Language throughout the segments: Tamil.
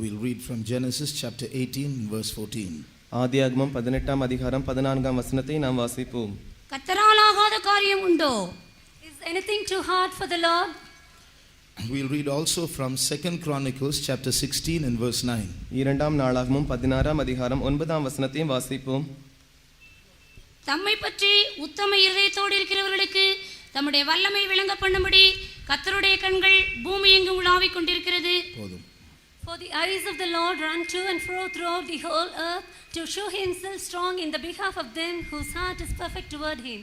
We'll read from Genesis chapter 18 verse 14. ஆதியாகமம் 18ஆம் அதிகாரம் 14ஆம் வசனத்தை நாம் வாசிப்போம். கர்த்தரால் ஆகாத காரியம் உண்டோ? Is anything too hard for the Lord? We'll read also from 2 Chronicles chapter 16 and verse 9. இரண்டாம் நாளாகமம் 16ஆம் அதிகாரம் 9ஆம் வசனத்தையும் வாசிப்போம். தம்மை பற்றி உத்தம இருதயத்தோடு இருக்கிறவர்களுக்கு தம்முடைய வல்லமை விளங்க பண்ணும்படி கர்த்தருடைய கண்கள் பூமி எங்கும் உலாவிக் கொண்டிருக்கிறது. போதும். For the eyes of the Lord run to and fro throughout the whole earth to show himself strong in the behalf of them whose heart is perfect toward him.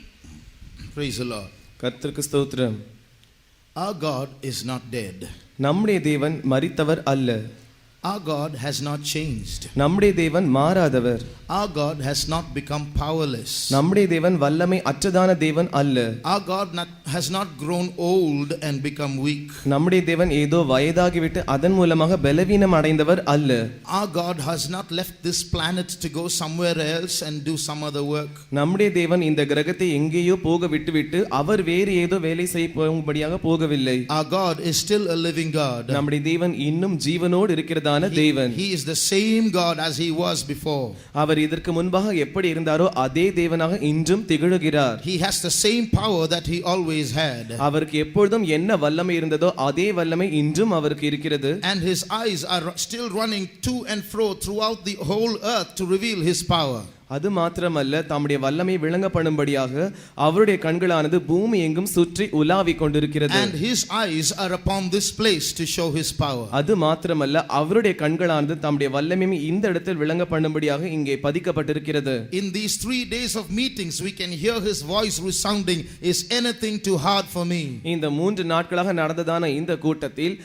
Praise the Lord. கர்த்தருக்கு ஸ்தோத்திரம். Our God is not dead. நம்முடைய தேவன் மரித்தவர் அல்ல. Our God has not changed. நம்முடைய தேவன் மாறாதவர். Our God has not become powerless. நம்முடைய தேவன் வல்லமை அற்றதான தேவன் அல்ல. Our God has not grown old and become weak. நம்முடைய தேவன் ஏதோ வயதாகிவிட்டு அதன் மூலமாக பலவீனம் அடைந்தவர் அல்ல. Our God has not left this planet to go somewhere else and do some other work. நம்முடைய தேவன் இந்த கிரகத்தை எங்கேயோ போக விட்டுவிட்டு அவர் வேறு ஏதோ வேலை செய்ய போகும்படியாக போகவில்லை. Our God is still a living God. நம்முடைய தேவன் இன்னும் ஜீவனோடு இருக்கிறதான தேவன். He is the same God as he was before. அவர் இதற்கு முன்பாக எப்படி இருந்தாரோ அதே தேவனாக இன்றும் திகழுகிறார். He has the same power that he always had. அவருக்கு எப்பொழுதும் என்ன வல்லமை இருந்ததோ அதே வல்லமை இன்றும் அவருக்கு இருக்கிறது. And his eyes are still running to and fro throughout the whole earth to reveal his power. அது மாத்திரமல்ல, தம்முடைய வல்லமை விளங்க பண்ணும்படியாக அவருடைய கண்களானது பூமி எங்கும் சுற்றி உலாவிக் கொண்டிருக்கிறது. And his eyes are upon this place to show his power. அது மாத்திரமல்ல, அவருடைய கண்களானது தம்முடைய வல்லமையை இந்த இடத்தில் விளங்க பண்ணும்படியாக இங்கே பதிக்கப்பட்டிருக்கிறது. In these 3 days of meetings we can hear his voice resounding, is anything too hard for me? இந்த 3 நாட்களாக நடந்ததான இந்த கூட்டத்தில்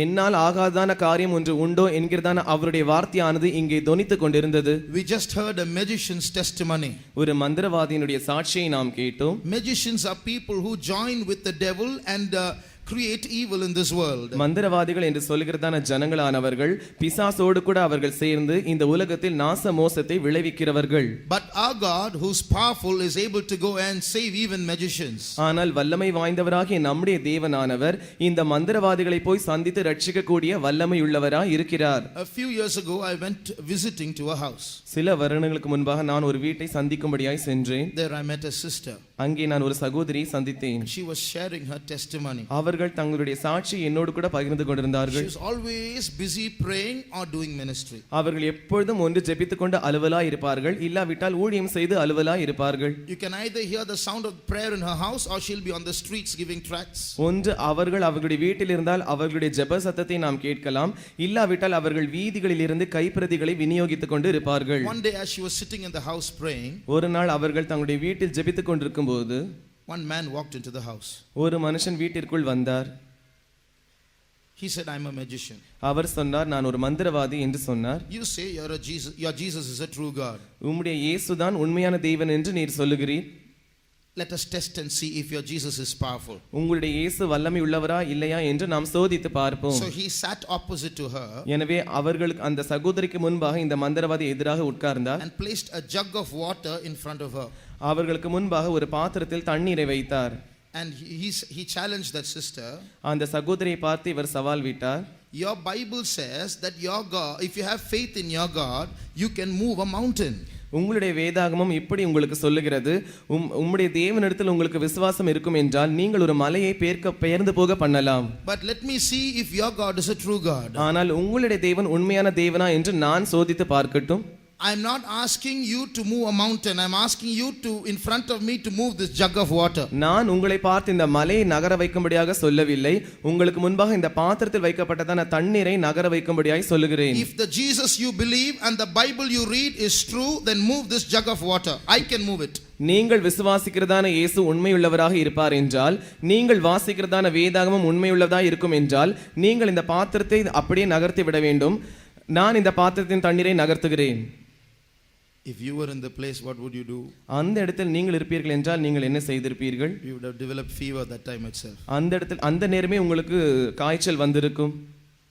என்னால் ஆகாதான காரியம் ஒன்று உண்டோ என்கிறதான அவருடைய வார்த்தையானது இங்கே தொனித்துக் கொண்டிருந்தது. We just heard a magician's testimony. ஒரு மந்திரவாதியினுடைய சாட்சியை நாம் கேட்டோம். Magicians are people who join with the devil and create evil in this world. மந்திரவாதிகள் என்று சொல்கிறதான ஜனங்களானவர்கள் பிசாசோடு கூட அவர்கள் சேர்ந்து இந்த உலகத்தில் நாச மோசத்தை விளைவிக்கிறவர்கள். But our God who's powerful is able to go and save even magicians. ஆனால் வல்லமை வாய்ந்தவராகிய நம்முடைய தேவனானவர் இந்த மந்திரவாதிகளை போய் சந்தித்து ரட்சிக்கக்கூடிய வல்லமை உள்ளவராய் இருக்கிறார். A few years ago I went visiting to a house. சில வருடங்களுக்கு முன்பாக நான் ஒரு வீட்டை சந்திக்கும்படியாய் சென்றேன். There I met a sister. அங்கே நான் ஒரு சகோதரியை சந்தித்தேன். She was sharing her testimony. அவர்கள் தங்களுடைய சாட்சி என்னோடு கூட பகிர்ந்து கொண்டிருந்தார்கள். She was always busy praying or doing ministry. அவர்கள் எப்பொழுதும் ஒன்று ஜெபித்துக் கொண்டு அலுவலாய் இருப்பார்கள், இல்லாவிட்டால் ஊழியம் செய்து அலுவலாய் இருப்பார்கள். You can either hear the sound of prayer in her house or she'll be on the streets giving tracts. ஒன்று அவர்களுடைய வீட்டில் இருந்தால் அவர்களுடைய ஜெப சத்தத்தை நாம் கேட்கலாம், இல்லாவிட்டால் அவர்கள் வீதிகளில் இருந்து கைப்பிரதிகளை விநியோகித்துக் கொண்டு இருப்பார்கள். One day as she was sitting in the house praying, ஒரு நாள் அவர்கள் தங்களுடைய வீட்டில் ஜெபித்துக் கொண்டிருக்கும் போது one man walked into the house. ஒரு மனுஷன் வீட்டிற்குள் வந்தார். He said, I'm a magician. அவர் சொன்னார், நான் ஒரு மந்திரவாதி என்று சொன்னார். You say your Jesus is a true God. உம்முடைய இயேசுதான் உண்மையான தேவன் என்று நீர் சொல்லுகிறீர். Let us test and see if your Jesus is powerful. உங்களுடைய இயேசு வல்லமை உள்ளவரா இல்லையா என்று நாம் சோதித்து பார்ப்போம். So he sat opposite to her. எனவே அவர்களுக்கு அந்த சகோதரிக்கு முன்பாக இந்த மந்திரவாதி எதிராக உட்கார்ந்தார். And placed a jug of water in front of her. அவர்களுக்கு முன்பாக ஒரு பாத்திரத்தில் தண்ணீரை வைத்தார். And he challenged that sister. அந்த சகோதரியை பார்த்து இவர் சவால் விட்டார். Your Bible says that your God, if you have faith in your God, you can move a mountain. உங்களுடைய வேதாகமம் இப்படி உங்களுக்கு சொல்லுகிறது, உம்முடைய தேவனிடத்தில் உங்களுக்கு விசுவாசம் இருக்கும் என்றால் நீங்கள் ஒரு மலையை பெயர்ந்து போக பண்ணலாம். But let me see if your God is a true God. ஆனால் உங்களுடைய தேவன் உண்மையான தேவனா என்று நான் சோதித்து பார்க்கட்டும். I'm not asking you to move a mountain. I'm asking you to, in front of me, to move this jug of water. நான் உங்களை பார்த்து இந்த மலையை நகர வைக்கும்படியாக சொல்லவில்லை, உங்களுக்கு முன்பாக இந்த பாத்திரத்தில் வைக்கப்பட்டதான தண்ணீரை நகர வைக்கும்படியாய் சொல்லுகிறேன். If the Jesus you believe and the Bible you read is true, then move this jug of water. I can move it. நீங்கள் விசுவாசிக்கிறதான இயேசு உண்மையுள்ளவராக இருப்பார் என்றால், நீங்கள் வாசிக்கிறதான வேதாகமம் உண்மையுள்ளதாக இருக்கும் என்றால், நீங்கள் இந்த பாத்திரத்தை அப்படியே நகர்த்தி விட வேண்டும். நான் இந்த பாத்திரத்தின் தண்ணீரை நகர்த்துகிறேன். If you were in the place, what would you do? அந்த இடத்தில் நீங்கள் இருப்பீர்கள் என்றால் நீங்கள் என்ன செய்திருப்பீர்கள்? You would have developed fever that time itself. அந்த இடத்தில் அந்த நேரமே உங்களுக்கு காய்ச்சல் வந்திருக்கும்.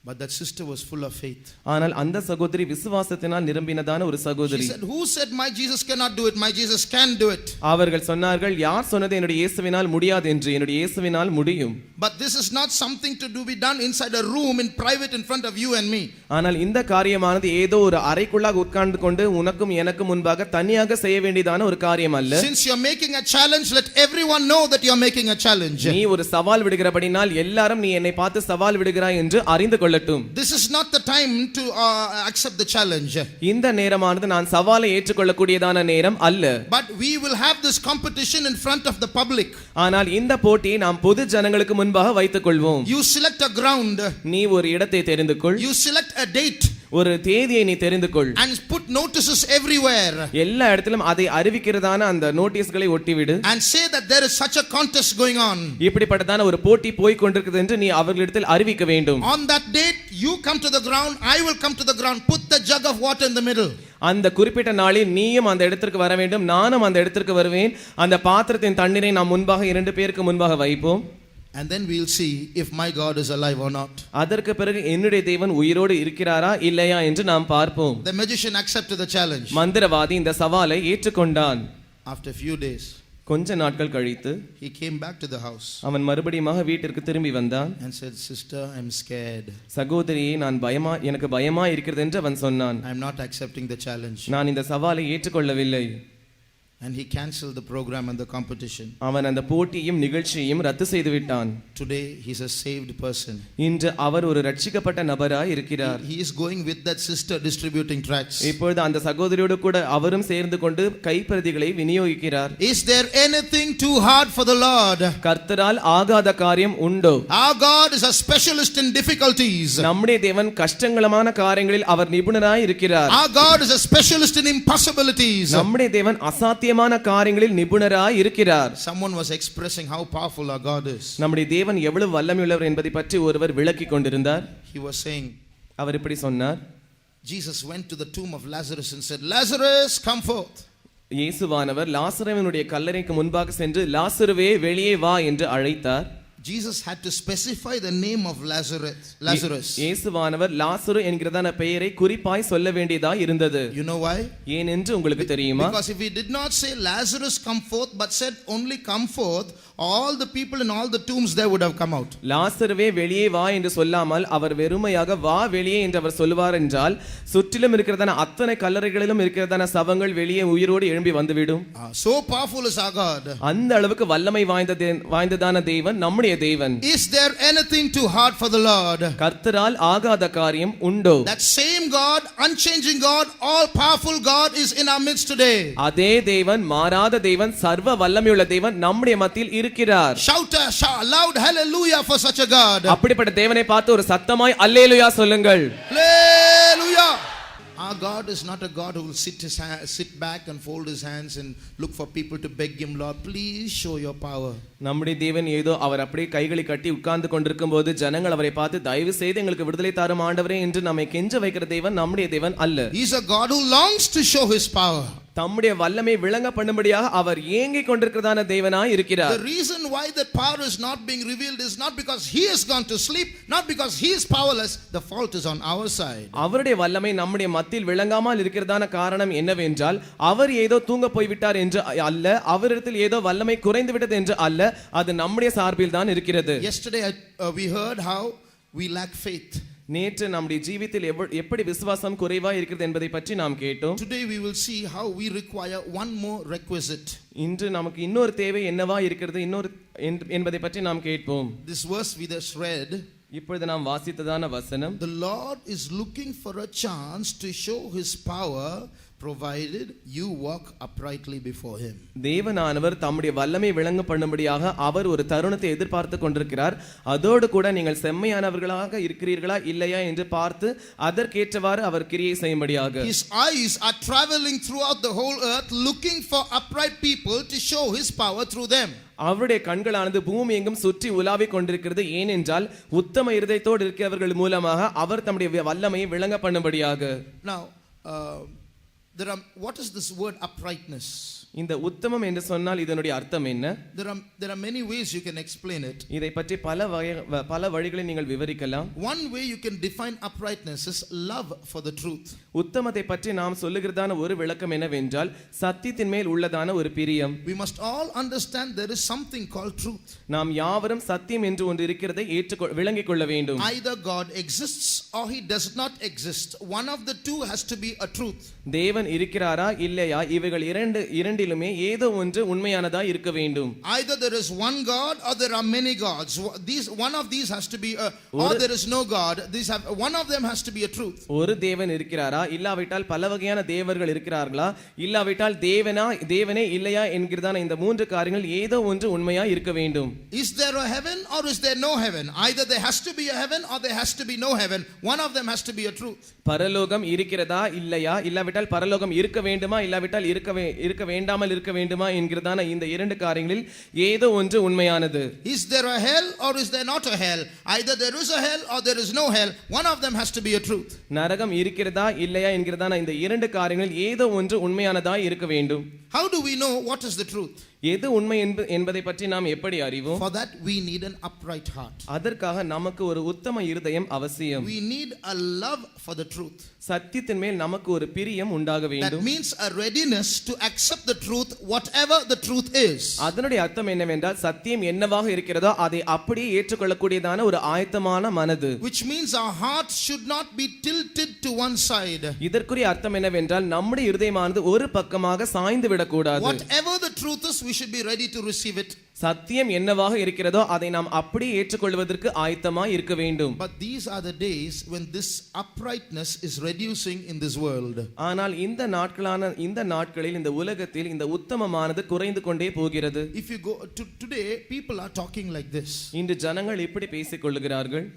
But that sister was full of faith. ஆனால் அந்த சகோதரி விசுவாசத்தினால் நிரம்பினதான ஒரு She சகோதரி. said, who said my Jesus cannot do it? My Jesus can do it. அவர்கள் சொன்னார்கள், யார் சொன்னது என்னுடைய இயேசுவினால் முடியாது என்று? என்னுடைய இயேசுவினால் முடியும். But this is not something to be done inside a room in private in front of you and me. ஆனால் இந்த காரியமானது ஏதோ ஒரு அறைக்குள்ளாக உட்கார்ந்து கொண்டு உனக்கும் எனக்கும் முன்பாக தனியாக செய்ய வேண்டியதான ஒரு காரியம் அல்ல. Since you are making a challenge, let everyone know that you are making a challenge. நீ ஒரு சவால் விடுகிறபடினால் எல்லாரும் நீ என்னை பார்த்து சவால் விடுகிறாய் என்று அறிந்து கொள்ளட்டும். This is not the time to accept the challenge. இந்த நேரமானது நான் சவாலை ஏற்றுக்கொள்ளக்கூடியதான நேரம் அல்ல. But we will have this competition in front of the public. ஆனால் இந்த போட்டியை நாம் பொது ஜனங்களுக்கு முன்பாக வைத்துக் கொள்வோம். You select a ground. நீ ஒரு இடத்தை தெரிந்து கொள். You select a date. ஒரு தேதியை நீ தெரிந்து கொள். And put notices everywhere. எல்லா இடத்திலும் அதை அறிவிக்கிறதான அந்த நோட்டீஸ்களை ஒட்டிவிடு. And say that there is such a contest going on. இப்படிப்பட்டதான ஒரு போட்டி போய் கொண்டிருக்கிறது என்று நீ அவர்களிடத்தில் அறிவிக்க வேண்டும். On that date you come to the ground, I will come to the ground. Put the jug of water in the middle. அந்த குறிப்பிட்ட நாளில் நீயும் அந்த இடத்திற்கு வர வேண்டும், நானும் அந்த இடத்திற்கு வருவேன். அந்த பாத்திரத்தின் தண்ணீரை நாம் முன்பாக 2 பேருக்கு முன்பாக வைப்போம். And then we'll see if my God is alive or not. அதற்கு பிறகு என்னுடைய தேவன் உயிரோடு இருக்கிறாரா இல்லையா என்று நாம் பார்ப்போம். The magician accepted the challenge. மந்திரவாதி இந்த சவாலை ஏற்றுக்கொண்டான். After a few days கொஞ்ச நாட்கள் கழித்து he came back to the house அவன் மறுபடியும் வீட்டிற்கு திரும்பி வந்தான். and said, sister, I'm scared. சகோதரியே, எனக்கு பயமா இருக்கிறது என்று அவன் சொன்னான். I'm not accepting the challenge. நான் இந்த சவாலை ஏற்றுக்கொள்ளவில்லை. And he cancelled the program and the competition. அவன் அந்த போட்டியும் நிகழ்ச்சியையும் ரத்து செய்து விட்டான். Today he's a saved person. இன்று அவர் ஒரு ரட்சிக்கப்பட்ட நபராய் இருக்கிறார். He is going with that sister distributing tracts. இப்பொழுது அந்த சகோதரியோடு கூட அவரும் சேர்ந்து கொண்டு கைப்பிரதிகளை விநியோகிக்கிறார். Is there anything too hard for the Lord? கர்த்தரால் ஆகாத காரியம் உண்டோ? Our God is a specialist in difficulties. நம்முடைய தேவன் கஷ்டங்களமான காரியங்களில் அவர் நிபுணராய் இருக்கிறார். Our God is a specialist in impossibilities. நம்முடைய தேவன் அசாத்தியமான காரியங்களில் நிபுணராய் இருக்கிறார். Someone was expressing how powerful our God is. நம்முடைய தேவன் எவ்வளவு வல்லமையுள்ளவர் என்பதை பற்றி ஒருவர் விளக்கிக் கொண்டிருந்தார். He was saying, அவர் இப்படி சொன்னார். Jesus went to the tomb of Lazarus and said, Lazarus, come forth. இயேசுவானவர் லாசருவினுடைய கல்லறைக்கு முன்பாக சென்று லாசருவே வெளியே வா என்று அழைத்தார். Jesus had to specify the name of Lazarus. இயேசுவானவர் லாசரு என்கிறதான பெயரை குறிப்பாய் சொல்ல வேண்டியதாய் இருந்தது. You know why? ஏன் என்று உங்களுக்கு தெரியுமா? Because if he did not say Lazarus come forth but said only come forth, all the people in all the tombs there would have come out. லாசருவே வெளியே வா என்று சொல்லாமல் அவர் வெறுமையாக வா வெளியே என்று அவர் சொல்வார் என்றால் சுற்றிலும் இருக்கிறதான அத்தனை கல்லறைகளிலும் இருக்கிறதான சவங்கள் வெளியே உயிரோடு எழும்பி வந்துவிடும். So powerful is our God. அந்த அளவுக்கு வல்லமை வாய்ந்ததான தேவன் நம்முடைய தேவன். Is there anything too hard for the Lord? கர்த்தரால் ஆகாத காரியம் உண்டோ? That same God, unchanging God, all powerful God is in our midst today. அதே தேவன், மாறாத தேவன், சர்வ வல்லமையுள்ள தேவன் நம்முடைய மத்தியில் இருக்கிறார். Shout a loud hallelujah for such a God. அப்படிப்பட்ட தேவனை பார்த்து ஒரு சத்தமாய் அல்லேலூயா சொல்லுங்கள். Hallelujah. Our God is not a God who will sit back and fold his hands and look for people to beg him, Lord, please show your power. நம்முடைய தேவன் ஏதோ அவர் அப்படியே கைகளை கட்டி உட்கார்ந்து கொண்டிருக்கும் போது ஜனங்கள் அவரை பார்த்து தயவு செய்து எங்களுக்கு விடுதலை தாரும் ஆண்டவரே என்று நம்மை கெஞ்ச வைக்கிற தேவன் நம்முடைய தேவன் அல்ல. He is a God who longs to show his power. தம்முடைய வல்லமை விளங்க பண்ணும்படியாக அவர் ஏங்கிக் கொண்டிருக்கிறதான தேவனாய் இருக்கிறார். The reason why that power is not being revealed is not because he has gone to sleep, not because he is powerless. The fault is on our side. அவருடைய வல்லமை நம்முடைய மத்தியில் விளங்காமல் இருக்கிறதான காரணம் என்னவென்றால் அவர் ஏதோ தூங்க போய்விட்டார் என்று அல்ல, அவரிடத்தில் ஏதோ வல்லமை குறைந்து விட்டது என்று அல்ல, அது நம்முடைய சார்பில் தான் இருக்கிறது. Yesterday we heard how we lack faith. நேற்று நம்முடைய ஜீவித்தில் எப்படி விசுவாசம் குறைவா இருக்கிறது என்பதை பற்றி நாம் கேட்டோம். Today we will see how we require one more requisite. இன்று நமக்கு இன்னொரு தேவை என்னவா இருக்கிறது என்பதை பற்றி நாம் கேட்போம். This verse we just read, இப்பொழுது நாம் வாசித்ததான வசனம், the Lord is looking for a chance to show his power provided you walk uprightly before him. தேவனானவர் தம்முடைய வல்லமை விளங்க பண்ணும்படியாக அவர் ஒரு தருணத்தை எதிர்பார்த்து கொண்டிருக்கிறார். அதோடு கூட நீங்கள் செம்மையானவர்களாக இருக்கிறீர்களா இல்லையா என்று பார்த்து அதற்கேற்றவாறு அவர் கிரியை செய்யும்படியாக. His eyes are traveling throughout the whole earth looking for upright people to show his power through them. அவருடைய கண்களானது பூமி எங்கும் சுற்றி உலாவிக் கொண்டிருக்கிறது. ஏனென்றால் உத்தம இருதயத்தோடு இருக்கிறவர்கள் மூலமாக அவர் தம்முடைய வல்லமையை விளங்க பண்ணும்படியாக. Now what is this word uprightness? இந்த உத்தமம் என்று சொன்னால் இதனுடைய அர்த்தம் என்ன? There are many ways you can explain it. இதை பற்றி பல வழிகளில் நீங்கள் விவரிக்கலாம். One way you can define uprightness is love for the truth. உத்தமத்தை பற்றி நாம் சொல்லுகிறதான ஒரு விளக்கம் என்னவென்றால் சத்தியத்தின் மேல் உள்ளதான ஒரு பிரியம். We must all understand there is something called truth. நாம் யாவரும் சத்தியம் என்று ஒன்று இருக்கிறதை விளங்கிக் கொள்ள வேண்டும். Either God exists or he does not exist. One of the two has to be a truth. தேவன் இருக்கிறாரா இல்லையா இவைகள் இரண்டிலுமே ஏதோ ஒன்று உண்மையானதா இருக்க வேண்டும். Either there is one God or there are many gods. One of these has to be or there is no God. One of them has to be a truth. ஒரு தேவன் இருக்கிறாரா இல்லாவிட்டால் பல வகையான தேவர்கள் இருக்கிறார்களா இல்லாவிட்டால் தேவனே இல்லையா என்கிறதான இந்த மூன்று காரியங்கள் ஏதோ ஒன்று உண்மையா இருக்க வேண்டும். Is there a heaven or is there no heaven? Either there has to be a heaven or there has to be no heaven. One of them has to be a truth. பரலோகம் இருக்கிறதா இல்லையா இல்லாவிட்டால் பரலோகம் இருக்க வேண்டுமா இல்லாவிட்டால் இருக்க வேண்டாமல் இருக்க வேண்டுமா என்கிறதான இந்த இரண்டு காரியங்களில் ஏதோ ஒன்று உண்மையானது. Is there a hell or is there not a hell? Either there is a hell or there is no hell. One of them has to be a truth. நரகம் இருக்கிறதா இல்லையா என்கிறதான இந்த இரண்டு காரியங்களில் ஏதோ ஒன்று உண்மையானதா இருக்க வேண்டும். How do we know what is the truth? எது உண்மை என்பதை பற்றி நாம் எப்படி அறிவோம்? For that we need an upright heart. அதற்காக நமக்கு ஒரு உத்தம இருதயம் அவசியம். We need a love for the truth. சத்தியத்தின் மேல் நமக்கு ஒரு பிரியம் உண்டாக வேண்டும். That means a readiness to accept the truth whatever the truth is. அதனுடைய அர்த்தம் என்னவென்றால் சத்தியம் என்னவாக இருக்கிறதோ அதை அப்படியே ஏற்றுக்கொள்ளக்கூடியதான ஒரு ஆயத்தமான மனது. Which means our heart should not be tilted to one side. இதற்குரிய அர்த்தம் என்னவென்றால் நம்முடைய இருதயமானது ஒரு பக்கமாக சாய்ந்து விடக்கூடாது. Whatever the truth is, we should be ready to receive it. சத்தியம் என்னவாக இருக்கிறதோ அதை நாம் அப்படியே ஏற்றுக்கொள்வதற்கு ஆயத்தமாய் இருக்க வேண்டும். But these are the days when this uprightness is reducing in this world. ஆனால் இந்த நாட்களில் இந்த உலகத்தில் இந்த உத்தமமானது குறைந்து கொண்டே போகிறது. If you go to today, people are talking like this. இன்று ஜனங்கள் இப்படி பேசிக் கொள்ளுகிறார்கள்.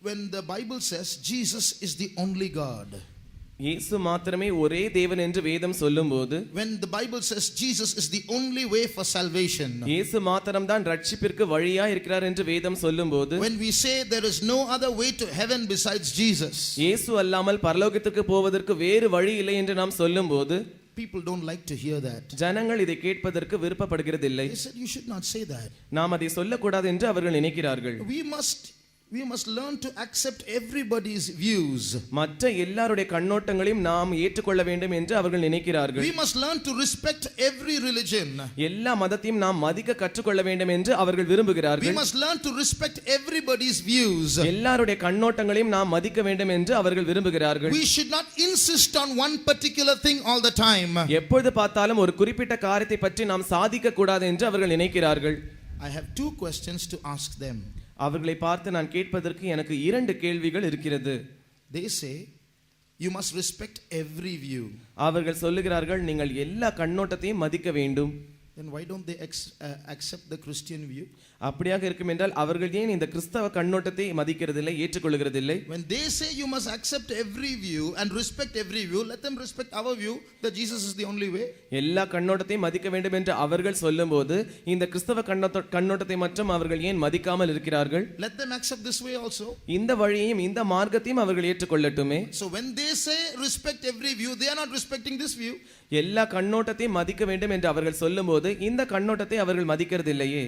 When the Bible says Jesus is the only God. இயேசு மாத்திரமே ஒரே தேவன் என்று வேதம் சொல்லும்போது, when the Bible says Jesus is the only way for salvation, இயேசு மாத்திரம்தான் ரட்சிப்பிற்கு வழியா இருக்கிறார் என்று வேதம் சொல்லும்போது, when we say there is no other way to heaven besides Jesus, இயேசு அல்லாமல் பரலோகத்துக்கு போவதற்கு வேறு வழி இல்லை என்று நாம் சொல்லும்போது, people don't like to hear that. ஜனங்கள் இதை கேட்பதற்கு விருப்பப்படுகிறதில்லை. They said you should not say that. நாம் அதை சொல்லக்கூடாது என்று அவர்கள் நினைக்கிறார்கள். We must learn to accept everybody's views. மற்ற எல்லாருடைய கண்ணோட்டங்களையும் நாம் ஏற்றுக்கொள்ள வேண்டும் என்று அவர்கள் நினைக்கிறார்கள். We must learn to respect every religion. எல்லா மதத்தையும் நாம் மதிக்க கற்றுக்கொள்ள வேண்டும் என்று அவர்கள் விரும்புகிறார்கள். We must learn to respect everybody's views. எல்லாருடைய கண்ணோட்டங்களையும் நாம் மதிக்க வேண்டும் என்று அவர்கள் விரும்புகிறார்கள். We should not insist on one particular thing all the time. எப்பொழுது பார்த்தாலும் ஒரு குறிப்பிட்ட காரியத்தை பற்றி நாம் சாதிக்க கூடாது என்று அவர்கள் நினைக்கிறார்கள். I have two questions to ask them. அவர்களை பார்த்து நான் கேட்பதற்கு எனக்கு இரண்டு கேள்விகள் இருக்கிறது. They say you must respect every view. அவர்கள் சொல்லுகிறார்கள் நீங்கள் எல்லா கண்ணோட்டத்தையும் மதிக்க வேண்டும். Then why don't they accept the Christian view? அப்படியாக இருக்கும் என்றால் அவர்கள் ஏன் இந்த கிறிஸ்தவ கண்ணோட்டத்தை மதிக்கிறதில்லை, ஏற்றுக்கொள்கிறதில்லை? When they say you must accept every view and respect every view, let them respect our view that Jesus is the only way. எல்லா கண்ணோட்டத்தையும் மதிக்க வேண்டும் என்று அவர்கள் சொல்லும்போது இந்த கிறிஸ்தவ கண்ணோட்டத்தை மட்டும் அவர்கள் ஏன் மதிக்காமல் இருக்கிறார்கள்? Let them accept this way also. இந்த வழியையும் இந்த மார்க்கத்தையும் அவர்கள் ஏற்றுக்கொள்ளட்டுமே. So when they say respect every view, they are not respecting this view. எல்லா கண்ணோட்டத்தையும் மதிக்க வேண்டும் என்று அவர்கள் சொல்லும்போது இந்த கண்ணோட்டத்தை அவர்கள் மதிக்கிறதில்லையே.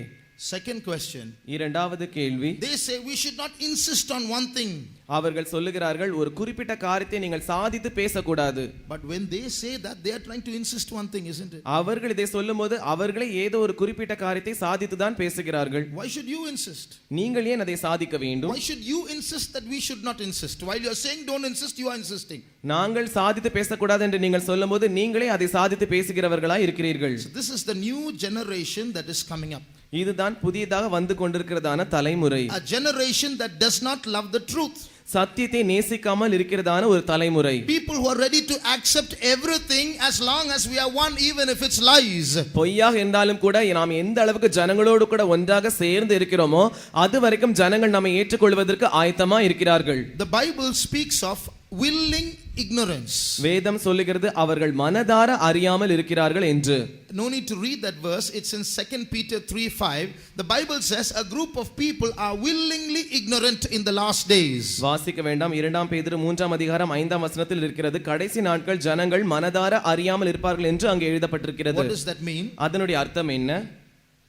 Second question. இரண்டாவது கேள்வி. They say we should not insist on one thing. அவர்கள் சொல்லுகிறார்கள் ஒரு குறிப்பிட்ட காரியத்தை நீங்கள் சாதித்து பேசக்கூடாது. But when they say that, they are trying to insist one thing, isn't it? அவர்கள் இதை சொல்லும்போது அவர்களே ஏதோ ஒரு குறிப்பிட்ட காரியத்தை சாதித்து தான் பேசுகிறார்கள். Why should you insist? நீங்கள் ஏன் அதை சாதிக்க வேண்டும்? Why should you insist that we should not insist? While you are saying don't insist, you are insisting. நாங்கள் சாதித்து பேசக்கூடாது என்று நீங்கள் சொல்லும்போது நீங்களே அதை சாதித்து பேசுகிறவர்களாய் இருக்கிறீர்கள். So this is the new generation that is coming up. இதுதான் புதியதாக வந்து கொண்டிருக்கிறதான தலைமுறை. A generation that does not love the truth. சத்தியத்தை நேசிக்காமல் இருக்கிறதான ஒரு தலைமுறை. People who are ready to accept everything as long as we are one, even if it's lies. பொய்யாக இருந்தாலும் கூட நாம் எந்த அளவுக்கு ஜனங்களோடு கூட ஒன்றாக சேர்ந்து இருக்கிறோமோ அது வரைக்கும் ஜனங்கள் நம்மை ஏற்றுக்கொள்வதற்கு ஆயத்தமா இருக்கிறார்கள். The Bible speaks of willing ignorance. வேதம் சொல்லுகிறது அவர்கள் மனதார அறியாமல் இருக்கிறார்கள் என்று. No need to read that verse. It's in 2 Peter 3:5. The Bible says a group of people are willingly ignorant in the last days. வாசிக்க வேண்டாம். 2 பேதுரு 3 அதிகாரம் 5 வசனத்தில் இருக்கிறது, கடைசி நாட்கள் ஜனங்கள் மனதார அறியாமல் இருப்பார்கள் என்று அங்கே எழுதப்பட்டிருக்கிறது. What does that mean? அதனுடைய அர்த்தம் என்ன?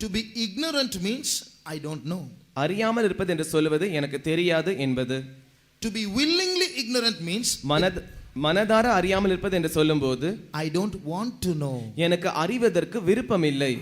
To be ignorant means I don't know. அறியாமல் இருப்பது என்று சொல்லுவது எனக்கு தெரியாது என்பது. To be willingly ignorant means மனதார அறியாமல் இருப்பது என்று சொல்லும்போது I don't want to know. எனக்கு அறிவதற்கு விருப்பம் இல்லை.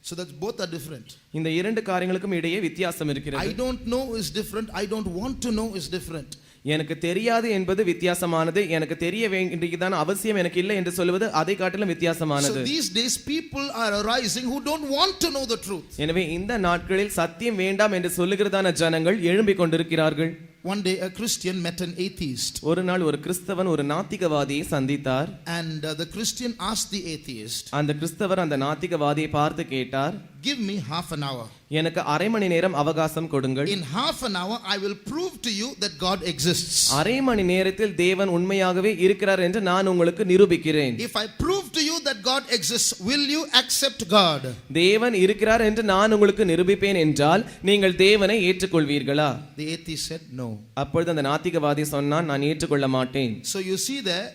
So that both are different. இந்த இரண்டு காரியங்களுக்கும் இடையே வித்தியாசம் இருக்கிறது. I don't know is different. I don't want to know is different. எனக்கு தெரியாது என்பது வித்தியாசமானது, எனக்கு தெரிய வேண்டியதான அவசியம் எனக்கு இல்லை என்று சொல்வது அதை காட்டிலும் வித்தியாசமானது. So these days people are arising who don't want to know the truth. எனவே இந்த நாட்களில் சத்தியம் வேண்டாம் என்று சொல்லுகிறதான ஜனங்கள் எழும்பிக் கொண்டிருக்கிறார்கள். One day a Christian met an atheist. ஒரு நாள் ஒரு கிறிஸ்தவன் ஒரு நாத்திகவாதியை சந்தித்தார். And the Christian asked the atheist, அந்த கிறிஸ்தவர் அந்த நாத்திகவாதியை பார்த்து கேட்டார், give me half an hour. எனக்கு அரை மணி நேரம் அவகாசம் கொடுங்கள். In half an hour I will prove to you that God exists. அரை மணி நேரத்தில் தேவன் உண்மையாகவே இருக்கிறார் என்று நான் உங்களுக்கு நிரூபிக்கிறேன். If I prove to you that God exists, will you accept God? தேவன் இருக்கிறார் என்று நான் உங்களுக்கு நிரூபிப்பேன் என்றால் நீங்கள் தேவனை ஏற்றுக்கொள்வீர்களா? The atheist said no. அப்பொழுது அந்த நாத்திகவாதி சொன்னான், நான் ஏற்றுக்கொள்ள மாட்டேன். So you see there,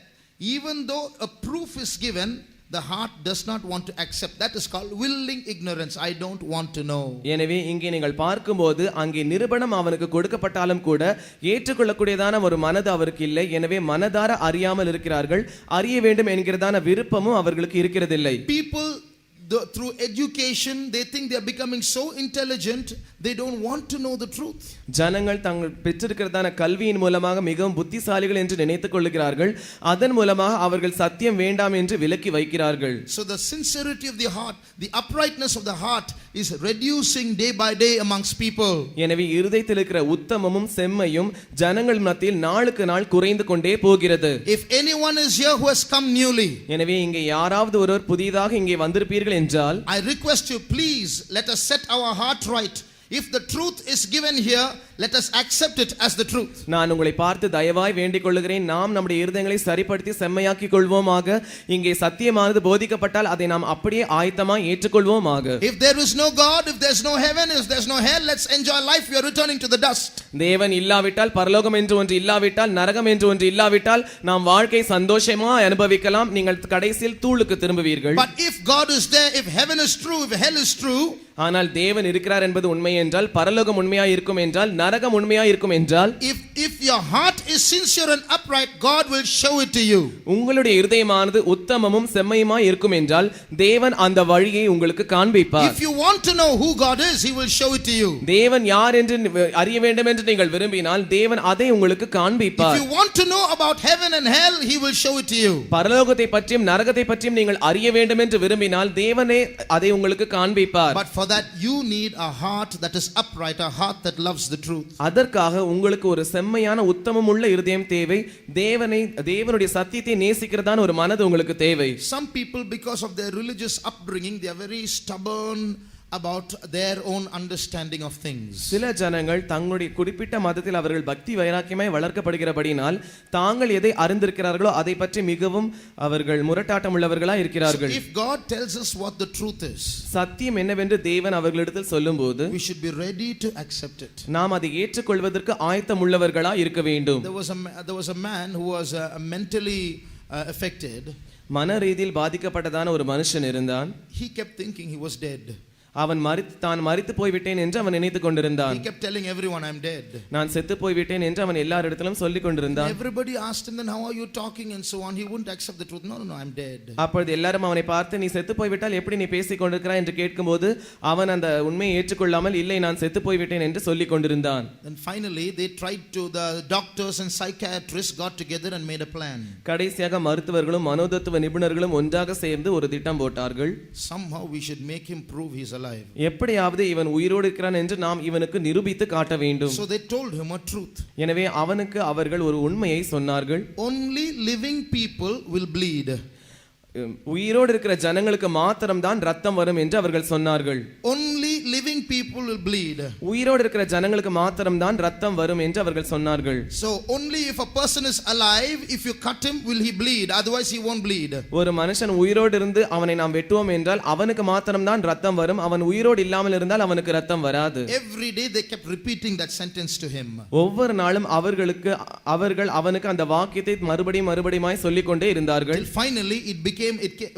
even though a proof is given, the heart does not want to accept. That is called willing ignorance. I don't want to know. எனவே இங்கே நீங்கள் பார்க்கும்போது அங்கே நிரூபணம் அவனுக்கு கொடுக்கப்பட்டாலும் கூட ஏற்றுக்கொள்ளக்கூடியதான ஒரு மனது அவருக்கு இல்லை. எனவே மனதார அறியாமல் இருக்கிறார்கள். அறிய வேண்டும் என்கிறதான விருப்பமும் அவர்களுக்கு இருக்கிறதில்லை. People through education they think they are becoming so intelligent, they don't want to know the truth. ஜனங்கள் தங்கள் பெற்றிருக்கிறதான கல்வியின் மூலமாக மிகவும் புத்திசாலிகள் என்று நினைத்துக் கொள்கிறார்கள். அதன் மூலமாக அவர்கள் சத்தியம் வேண்டாம் என்று விலக்கி வைக்கிறார்கள். So the sincerity of the heart, the uprightness of the heart is reducing day by day amongst people. எனவே இருதயத்தில் இருக்கிற உத்தமமும் செம்மையும் ஜனங்கள் மத்தியில் நாளுக்கு நாள் குறைந்து கொண்டே போகிறது. If anyone is here who has come newly, எனவே இங்கே யாராவது ஒருவர் புதிதாக இங்கே வந்திருப்பீர்கள் என்றால் I request you, please let us set our heart right. If the truth is given here, let us accept it as the truth. நான் உங்களை பார்த்து தயவாய் வேண்டிக் கொள்கிறேன், நாம் நம்முடைய இருதயங்களை சரிப்படுத்தி செம்மையாக்கிக் கொள்வோமாக. இங்கே சத்தியமானது போதிக்கப்பட்டால் அதை நாம் அப்படியே ஆயத்தமாய் ஏற்றுக்கொள்வோமாக. If there is no God, if there is no heaven, if there is no hell, let's enjoy life. We are returning to the dust. தேவன் இல்லாவிட்டால், பரலோகம் என்று ஒன்று இல்லாவிட்டால், நரகம் என்று ஒன்று இல்லாவிட்டால் நாம் வாழ்க்கை சந்தோஷமாய் அனுபவிக்கலாம். நீங்கள் கடைசியில் தூளுக்கு திரும்புவீர்கள். But if God is there, if heaven is true, if hell is true, ஆனால் தேவன் இருக்கிறார் என்பது உண்மை என்றால், பரலோகம் உண்மையாய் இருக்கும் என்றால், நரகம் உண்மையாய் இருக்கும் என்றால், if your heart is sincere and upright, God will show it to you. உங்களுடைய இருதயமானது உத்தமமும் செம்மையுமாய் இருக்கும் என்றால் தேவன் அந்த வழியை உங்களுக்கு காண்பிப்பார். If you want to know who God is, he will show it to you. தேவன் யார் என்று அறிய வேண்டும் என்று நீங்கள் விரும்பினால் தேவன் அதை உங்களுக்கு காண்பிப்பார். If you want to know about heaven and hell, he will show it to you. பரலோகத்தை பற்றியும் நரகத்தை பற்றியும் நீங்கள் அறிய வேண்டும் என்று விரும்பினால் தேவனே அதை உங்களுக்கு காண்பிப்பார். But for that you need a heart that is upright, a heart that loves the truth. அதற்காக உங்களுக்கு ஒரு செம்மையான உத்தமமுள்ள இருதயம் தேவை. தேவனுடைய சத்தியத்தை நேசிக்கிறதான ஒரு மனது உங்களுக்கு தேவை. Some people, because of their religious upbringing, they are very stubborn about their own understanding of things. சில ஜனங்கள் தங்களுடைய குறிப்பிட்ட மதத்தில் அவர்கள் பக்தி வைராக்கியமாய் வளர்க்கப்படுகிறபடினால் தாங்கள் எதை அறிந்திருக்கிறார்களோ அதை பற்றி மிகவும் அவர்கள் முரட்டாட்டம் உள்ளவர்களாய் இருக்கிறார்கள். So if God tells us what the truth is, சத்தியம் என்னவென்று தேவன் அவர்களிடத்தில் சொல்லும்போது we should be ready to accept it. நாம் அதை ஏற்றுக்கொள்வதற்கு ஆயத்தம் உள்ளவர்களாய் இருக்க வேண்டும். There was a man who was mentally affected. மன ரீதியில் பாதிக்கப்பட்டதான ஒரு மனுஷன் இருந்தான். He kept thinking he was dead. அவன் தான் மரித்து போய்விட்டேன் என்று அவன் நினைத்துக் கொண்டிருந்தான். He kept telling everyone, I'm dead. நான் செத்து போய்விட்டேன் என்று அவன் எல்லாரிடத்திலும் சொல்லிக் கொண்டிருந்தான். Everybody asked him, then how are you talking and so on. He wouldn't accept the truth. No, I'm dead. அப்பொழுது எல்லாரும் அவனை பார்த்து, நீ செத்து போய்விட்டால் எப்படி நீ பேசிக் கொண்டிருக்கிறாய் என்று கேட்கும்போது அவன் அந்த உண்மையை ஏற்றுக்கொள்ளாமல், இல்லை நான் செத்து போய்விட்டேன் என்று சொல்லிக் கொண்டிருந்தான். Then finally the doctors and psychiatrists got together and made a plan. கடைசியாக மருத்துவர்களும் மனோதத்துவ நிபுணர்களும் ஒன்றாக சேர்ந்து ஒரு திட்டம் போட்டார்கள். Somehow we should make him prove he's alive. எப்படியாவது இவன் உயிரோடு இருக்கிறான் என்று நாம் இவனுக்கு நிரூபித்து காட்ட வேண்டும். So they told him a truth. எனவே அவனுக்கு அவர்கள் ஒரு உண்மையை சொன்னார்கள். Only living people will bleed. உயிரோடு இருக்கிற ஜனங்களுக்கு மாத்திரம் தான் ரத்தம் வரும் என்று அவர்கள் சொன்னார்கள். Only living people will bleed. உயிரோடு இருக்கிற ஜனங்களுக்கு மாத்திரம்தான் ரத்தம் வரும் என்று அவர்கள் சொன்னார்கள். So only if a person is alive, if you cut him, will he bleed? Otherwise he won't bleed. ஒரு மனுஷன் உயிரோடு இருந்து அவனை நாம் வெட்டுவோம் என்றால் அவனுக்கு மாத்திரம்தான் ரத்தம் வரும். அவன் உயிரோடு இல்லாமல் இருந்தால் அவனுக்கு ரத்தம் வராது. Every day they kept repeating that sentence to him. ஒவ்வொரு நாளும் அவர்கள் அவனுக்கு அந்த வாக்கியத்தை மறுபடியுமாய் சொல்லிக் கொண்டே இருந்தார்கள். Till finally it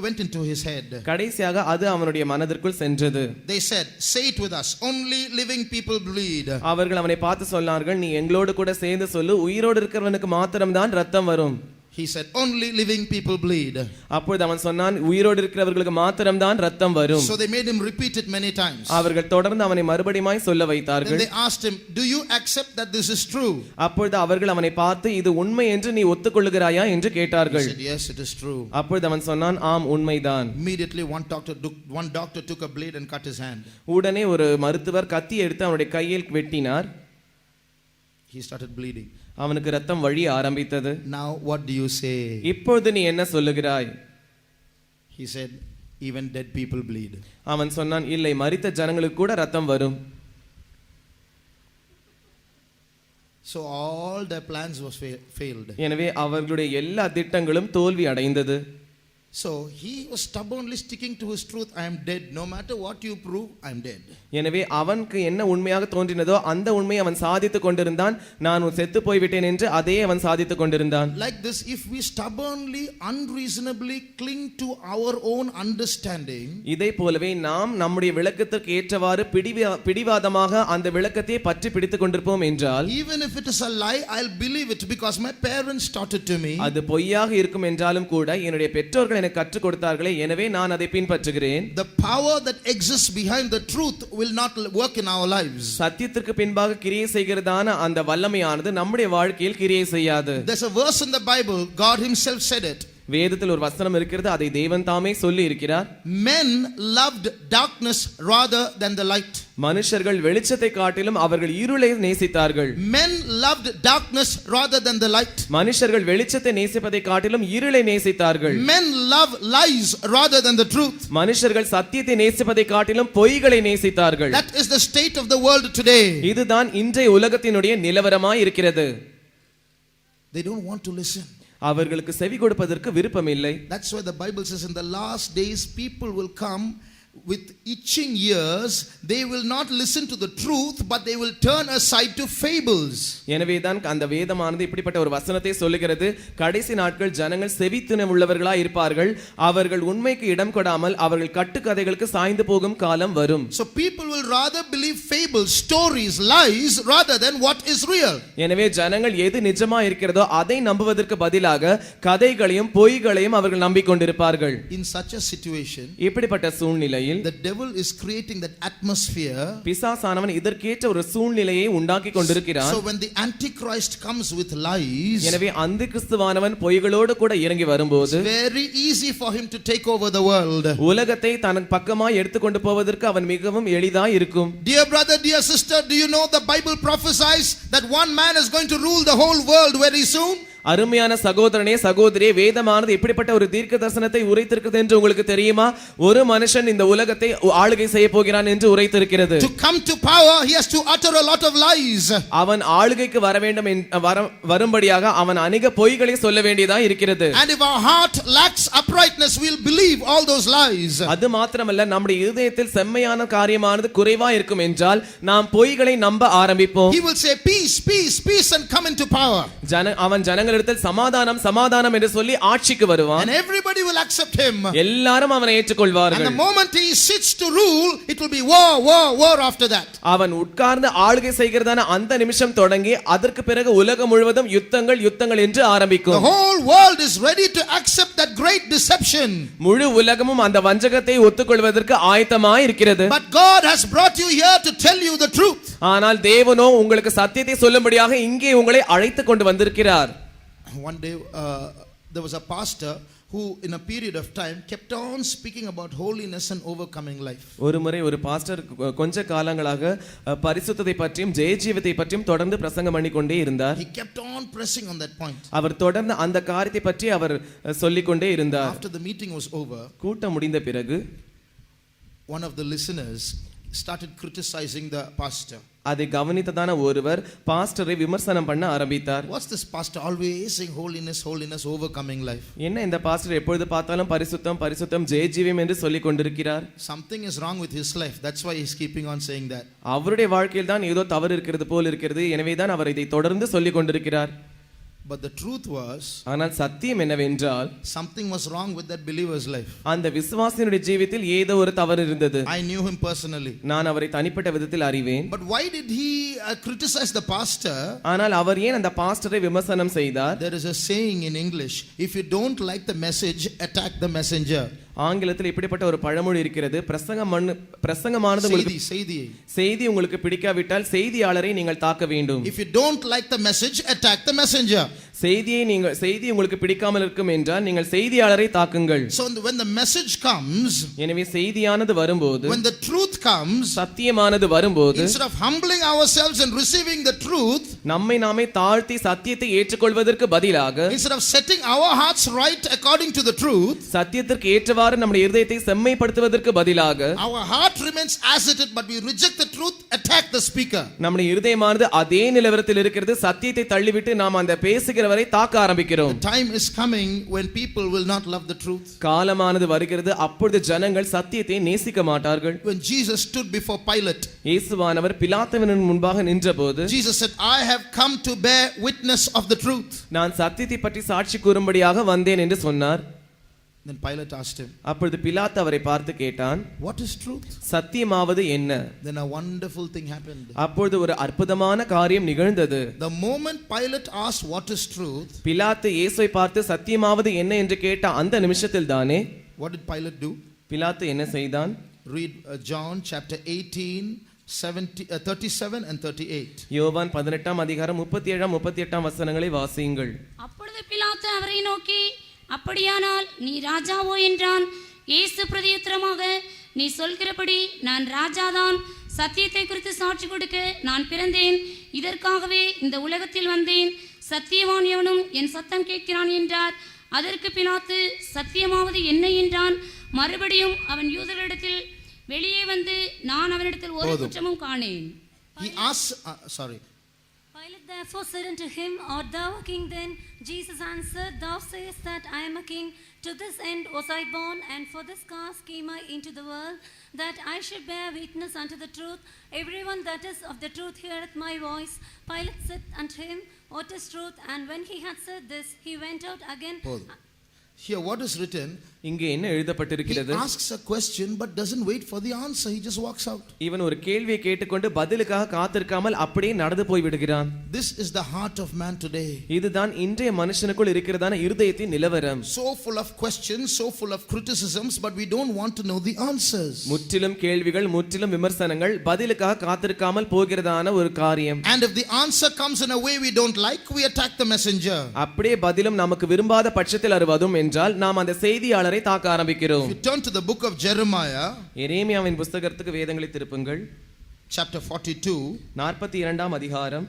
went into his head. கடைசியாக அது அவனுடைய மனதிற்குள் சென்றது. They said, say it with us, only living people bleed. அவர்கள் அவனை பார்த்து சொன்னார்கள், நீ எங்களோடு கூட சேர்ந்து சொல்லு, உயிரோடு இருக்கிறவனுக்கு மாத்திரம்தான் ரத்தம் வரும். He said, only living people bleed. அப்பொழுது அவன் சொன்னான், உயிரோடு இருக்கிறவர்களுக்கு மாத்திரம்தான் ரத்தம் வரும். So they made him repeat it many times. அவர்கள் தொடர்ந்து அவனை மறுபடியுமாய் சொல்ல வைத்தார்கள். Then they asked him, do you accept that this is true? அப்பொழுது அவர்கள் அவனை பார்த்து, இது உண்மை என்று நீ ஒத்துக்கொள்ளுகிறாயா என்று கேட்டார்கள். He said, yes, it is true. அப்பொழுது அவன் சொன்னான், ஆம் உண்மைதான். Immediately one doctor took a blade and cut his hand. உடனே ஒரு மருத்துவர் கத்தி எடுத்து அவனுடைய கையில் வெட்டினார். He started bleeding. அவனுக்கு ரத்தம் வழிய ஆரம்பித்தது. Now what do you say? இப்பொழுது நீ என்ன சொல்லுகிறாய்? He said, even dead people bleed. அவன் சொன்னான், இல்லை, மரித்த ஜனங்களுக்கு கூட ரத்தம் வரும். So all their plans was failed. எனவே அவர்களுடைய எல்லா திட்டங்களும் தோல்வி அடைந்தது. So he was stubbornly sticking to his truth. I am dead. No matter what you prove, I am dead. எனவே அவனுக்கு என்ன உண்மையாக தோன்றினதோ அந்த உண்மையை அவன் சாதித்துக் கொண்டிருந்தான். நான் செத்து போய்விட்டேன் என்று அதே அவன் சாதித்துக் கொண்டிருந்தான். Like this, if we stubbornly, unreasonably cling to our own understanding, இதை போலவே நாம் நம்முடைய விளக்கத்திற்கு ஏற்றவாறு பிடிவாதமாக அந்த விளக்கத்தை பற்றி பிடித்துக் கொண்டிருப்போம் என்றால், even if it is a lie, I'll believe it because my parents taught it to me. அது பொய்யாக இருக்கும் என்றாலும் கூட என்னுடைய பெற்றோர்கள் எனக்கு கற்றுக் கொடுத்தார்களே, எனவே நான் அதை பின்பற்றுகிறேன். The power that exists behind the truth will not work in our lives. சத்தியத்திற்கு பின்பாக கிரியை செய்கிறதான அந்த வல்லமையானது நம்முடைய வாழ்க்கையில் கிரியை செய்யாது. There's a verse in the Bible, God himself said it. வேதத்தில் ஒரு வசனம் இருக்கிறது, அதை தேவன் தாமே சொல்லி இருக்கிறார். Men loved darkness rather than the light. மனுஷர்கள் வெளிச்சத்தை காட்டிலும் அவர்கள் இருளை நேசித்தார்கள். Men loved darkness rather than the light. மனுஷர்கள் வெளிச்சத்தை நேசிப்பதை காட்டிலும் இருளை நேசித்தார்கள். Men love lies rather than the truth. மனுஷர்கள் சத்தியத்தை நேசிப்பதை காட்டிலும் பொய்களை நேசித்தார்கள். That is the state of the world today. இதுதான் இன்றைய உலகத்தினுடைய நிலவரமாய் இருக்கிறது. They don't want to listen. அவர்களுக்கு செவி கொடுப்பதற்கு விருப்பம் இல்லை. That's why the Bible says in the last days people will come with itching ears. They will not listen to the truth, but they will turn aside to fables. எனவே தான் அந்த வேதமானது இப்படிப்பட்ட ஒரு வசனத்தை சொல்லுகிறது. கடைசி நாட்கள் ஜனங்கள் செவித்தின உள்ளவர்களாய் இருப்பார்கள். அவர்கள் உண்மைக்கு இடம் கொடாமல் அவர்கள் கட்டுக்கதைகளுக்கு சாய்ந்து போகும் காலம் வரும். So people will rather believe fables, stories, lies rather than what is real. எனவே ஜனங்கள் எது நிஜமா இருக்கிறதோ அதை நம்புவதற்கு பதிலாக கதைகளையும் பொய்களையும் அவர்கள் நம்பிக்கொண்டிருப்பார்கள். In such a situation, இப்படிப்பட்ட சூழ்நிலையில் the devil is creating that atmosphere. பிசாசானவன் இதற்கேற்ற ஒரு சூழ்நிலையை உண்டாக்கி கொண்டிருக்கிறான். So when the antichrist comes with lies, எனவே அந்த கிறிஸ்துவானவன் பொய்களோடு கூட இறங்கி வரும்போது it's very easy for him to take over the world. உலகத்தை தனக்கு பக்கமாய் எடுத்துக்கொண்டு போவதற்கு அவன் மிகவும் எளிதாய் இருக்கும். Dear brother, dear sister, do you know the Bible prophesies that one man is going to rule the whole world very soon? அருமையான சகோதரனே, சகோதரியே, வேதமானது இப்படிப்பட்ட ஒரு தீர்க்க தரிசனத்தை உரைத்திருக்கிறது என்று உங்களுக்கு தெரியுமா? ஒரு மனுஷன் இந்த உலகத்தை ஆளுகை செய்ய போகிறான் என்று உரைத்திருக்கிறது. To come to power, he has to utter a lot of lies. அவன் ஆளுகைக்கு வர வேண்டும் வரும்படியாக அவன் அநேக பொய்களை சொல்ல வேண்டியதா இருக்கிறது. And if our heart lacks uprightness, we'll believe all those lies. அது மாத்திரமல்ல, நம்முடைய இதயத்தில் செம்மையான காரியமானது குறைவா இருக்கும் என்றால் நாம் பொய்களை நம்ப ஆரம்பிப்போம். He will say peace, peace, peace and come into power. அவன் ஜனங்களிடத்தில் சமாதானம் சமாதானம் என்று சொல்லி ஆட்சிக்கு வருவான். And everybody will accept him. எல்லாரும் அவனை ஏற்றுக்கொள்வார்கள். And the moment he sits to rule, it will be war, war, war after that. அவன் உட்கார்ந்து ஆளுகை செய்கிறதான அந்த நிமிஷம் தொடங்கி அதற்கு பிறகு உலகம் முழுவதும் யுத்தங்கள் யுத்தங்கள் என்று ஆரம்பிக்கும். The whole world is ready to accept that great deception. முழு உலகமும் அந்த வஞ்சகத்தை ஒத்துக்கொள்வதற்கு ஆயத்தமாய் இருக்கிறது. But God has brought you here to tell you the truth. ஆனால் தேவனோ உங்களுக்கு சத்தியத்தை சொல்லும்படியாக இங்கே உங்களை அழைத்து கொண்டு வந்திருக்கிறார். One day there was a pastor who in a period of time kept on speaking about holiness and overcoming life. ஒரு முறை ஒரு பாஸ்டர் கொஞ்ச காலங்களாக பரிசுத்தத்தை பற்றியும் ஜெயஜீவத்தை பற்றியும் தொடர்ந்து பிரசங்கம் பண்ணி கொண்டே இருந்தார். He kept on pressing on that point. அவர் தொடர்ந்து அந்த காரியத்தை பற்றி அவர் சொல்லிக் கொண்டே இருந்தார். After the meeting was over, கூட்டம் முடிந்த பிறகு one of the listeners started criticizing the pastor. அதை கவனித்ததான ஒருவர் பாஸ்டரை விமர்சனம் பண்ண ஆரம்பித்தார். What's this pastor always saying holiness, holiness, overcoming life? என்ன இந்த பாஸ்டர் எப்பொழுது பார்த்தாலும் பரிசுத்தம் பரிசுத்தம் ஜெயஜீவம் என்று சொல்லிக் கொண்டிருக்கிறார்? Something is wrong with his life. That's why he's keeping on saying that. அவருடைய வாழ்க்கையில் தான் ஏதோ தவறு இருக்கிறது போல் இருக்கிறது, எனவே தான் அவர் இதை தொடர்ந்து சொல்லிக் கொண்டிருக்கிறார். But the truth was, ஆனால் சத்தியம் என்னவென்றால் something was wrong with that believer's life. அந்த விசுவாசியினுடைய ஜீவித்தில் ஏதோ ஒரு தவறு இருந்தது. I knew him personally. நான் அவரை தனிப்பட்ட விதத்தில் அறிவேன். But why did he criticize the pastor? ஆனால் அவர் ஏன் அந்த பாஸ்டரை விமர்சனம் செய்தார்? There is a saying in English, if you don't like the message, attack the messenger. ஆங்கிலத்தில் இப்படிப்பட்ட ஒரு பழமொழி இருக்கிறது, பிரசங்கமானது உங்களுக்கு செய்தி உங்களுக்கு பிடிக்காவிட்டால் செய்தியாளரை நீங்கள் தாக்க வேண்டும். If you don't like the message, attack the messenger. செய்தி உங்களுக்கு பிடிக்காமல் இருக்கும் என்றால் நீங்கள் செய்தியாளரை தாக்குங்கள். So when the message comes, எனவே செய்தியானது வரும்போது, when the truth comes, சத்தியமானது வரும்போது, instead of humbling ourselves and receiving the truth, நம்மை நாமே தாழ்த்தி சத்தியத்தை ஏற்றுக்கொள்வதற்கு பதிலாக, instead of setting our hearts right according to the truth, சத்தியத்திற்கு ஏற்றவாறு நம்முடைய இதயத்தை செம்மைப்படுத்துவதற்கு பதிலாக, our heart remains as it is, but we reject the truth, attack the speaker. நம்முடைய இதயமானது அதே நிலவரத்தில் இருக்கிறது, சத்தியத்தை தள்ளிவிட்டு நாம் அந்த பேசுகிறவரை தாக்க ஆரம்பிக்கிறோம். The time is coming when people will not love the truth. காலமானது வருகிறது, அப்பொழுது ஜனங்கள் சத்தியத்தை நேசிக்க மாட்டார்கள். When Jesus stood before Pilate, இயேசுவானவர் பிலாத்துவின் முன்பாக நின்றபோது, Jesus said, I have come to bear witness of the truth. நான் சத்தியத்தை பற்றி சாட்சி கூறும்படியாக வந்தேன் என்று சொன்னார். Then Pilate asked him, அப்பொழுது பிலாத்து அவரை பார்த்து கேட்டான், what is truth? சத்தியமாவது என்ன? Then a wonderful thing happened. அப்பொழுது ஒரு அற்புதமான காரியம் நிகழ்ந்தது. The moment Pilate asked what is truth, பிலாத்து இயேசுவை பார்த்து சத்தியமாவது என்ன என்று கேட்ட அந்த நிமிஷத்தில் தானே, what did Pilate do? பிலாத்து என்ன செய்தான்? Read John chapter 18 37 and 38. யோவான் 18 அதிகாரம் 37 38 வசனங்களை வாசியுங்கள். அப்பொழுது பிலாத்து அவரை நோக்கி, அப்படியானால் நீ ராஜாவோ என்றான். இயேசு பிரதியுத்தரமாக, நீ சொல்கிறபடி நான் ராஜாதான். சத்தியத்தை குறித்து சாட்சி கொடுக்க நான் பிறந்தேன், இதற்காகவே இந்த உலகத்தில் வந்தேன். சத்தியவான் எவனும் என் சத்தம் கேட்கிறான் என்றார். அதற்கு பிலாத்து, சத்தியமாவது என்ன என்றான். மறுபடியும் அவன் யூதர்களிடத்தில் வெளியே வந்து, நான் அவனிடத்தில் ஒரு குற்றமும் காணேன். He asked, Pilate therefore said unto him, art thou a king then? Jesus answered, thou sayest that I am a king. To this end was I born, and for this cause came I into the world, that I should bear witness unto the truth. Everyone that is of the truth heareth my voice. Pilate said unto him, what is truth? And when he had said this, he went out again. Here what is written, இங்கே என்ன எழுதப்பட்டிருக்கிறது? he asks a question but doesn't wait for the answer, he just walks out. இவன் ஒரு கேள்வியை கேட்டுக்கொண்டு பதிலுக்காக காத்திருக்காமல் அப்படியே நடந்து போய் விடுகிறான். This is the heart of man today. இதுதான் இன்றைய மனுஷனுக்குள் இருக்கிறதான இருதயத்தின் நிலவரம். So full of questions, so full of criticisms, but we don't want to know the answers. முற்றிலும் கேள்விகள், முற்றிலும் விமர்சனங்கள், பதிலுக்காக காத்திருக்காமல் போகிறதான ஒரு காரியம். And if the answer comes in a way we don't like, we attack the messenger. அப்படியே பதிலும் நமக்கு விரும்பாத பட்சத்தில் வருவதும் என்றால் நாம் அந்த செய்தியாளரை தாக்க ஆரம்பிக்கிறோம். If you turn to the book of Jeremiah, எரேமியாவின் புத்தகத்துக்கு வேதங்களை திருப்புங்கள். chapter 42, 42ஆம் அதிகாரம்.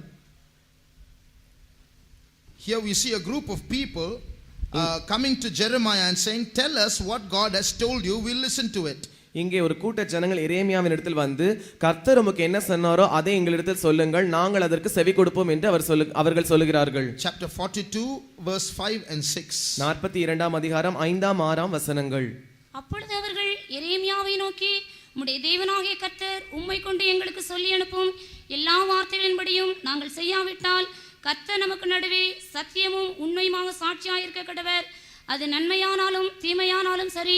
Here we see a group of people coming to Jeremiah and saying, tell us what God has told you, we'll listen to it. இங்கே ஒரு கூட்ட ஜனங்கள் எரேமியாவின் இடத்தில் வந்து, கர்த்தர் உமக்கு என்ன சொன்னாரோ அதை எங்களிடத்தில் சொல்லுங்கள், நாங்கள் அதற்கு செவி கொடுப்போம் என்று அவர்கள் சொல்லுகிறார்கள். Chapter 42 verse 5 and 6. 42ஆம் அதிகாரம் 5ஆம் 6ஆம் வசனங்கள். அப்பொழுது அவர்கள் எரேமியாவை நோக்கி, உம்முடைய தேவனாகிய கர்த்தர் உம்மை கொண்டு எங்களுக்கு சொல்லி அனுப்பும் எல்லா வார்த்தைகளின்படியும் நாங்கள் செய்யாவிட்டால், கர்த்தர் நமக்கு நடுவே சத்தியமும் உண்மையுமாக சாட்சியாயிருக்க கடவர். அது நன்மையானாலும் தீமையானாலும் சரி,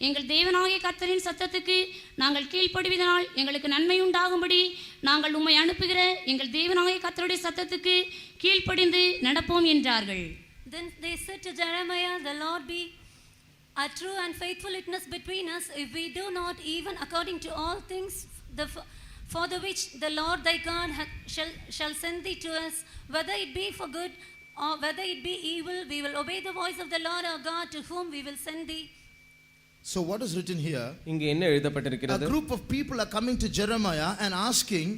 எங்கள் தேவனாகிய கர்த்தரின் சத்தத்துக்கு நாங்கள் கீழ்ப்படிவதனால் எங்களுக்கு நன்மை உண்டாகும்படி நாங்கள் உம்மை அனுப்புகிற எங்கள் தேவனாகிய கர்த்தருடைய சத்தத்துக்கு கீழ்ப்படிந்து நடப்போம் என்றார்கள். Then they said to Jeremiah, the Lord be a true and faithful witness between us, if we do not even according to all things for the which the Lord thy God shall send thee to us, whether it be for good or whether it be evil, we will obey the voice of the Lord our God to whom we will send thee. So what is written here? இங்கே என்ன எழுதப்பட்டிருக்கிறது? A group of people are coming to Jeremiah and asking,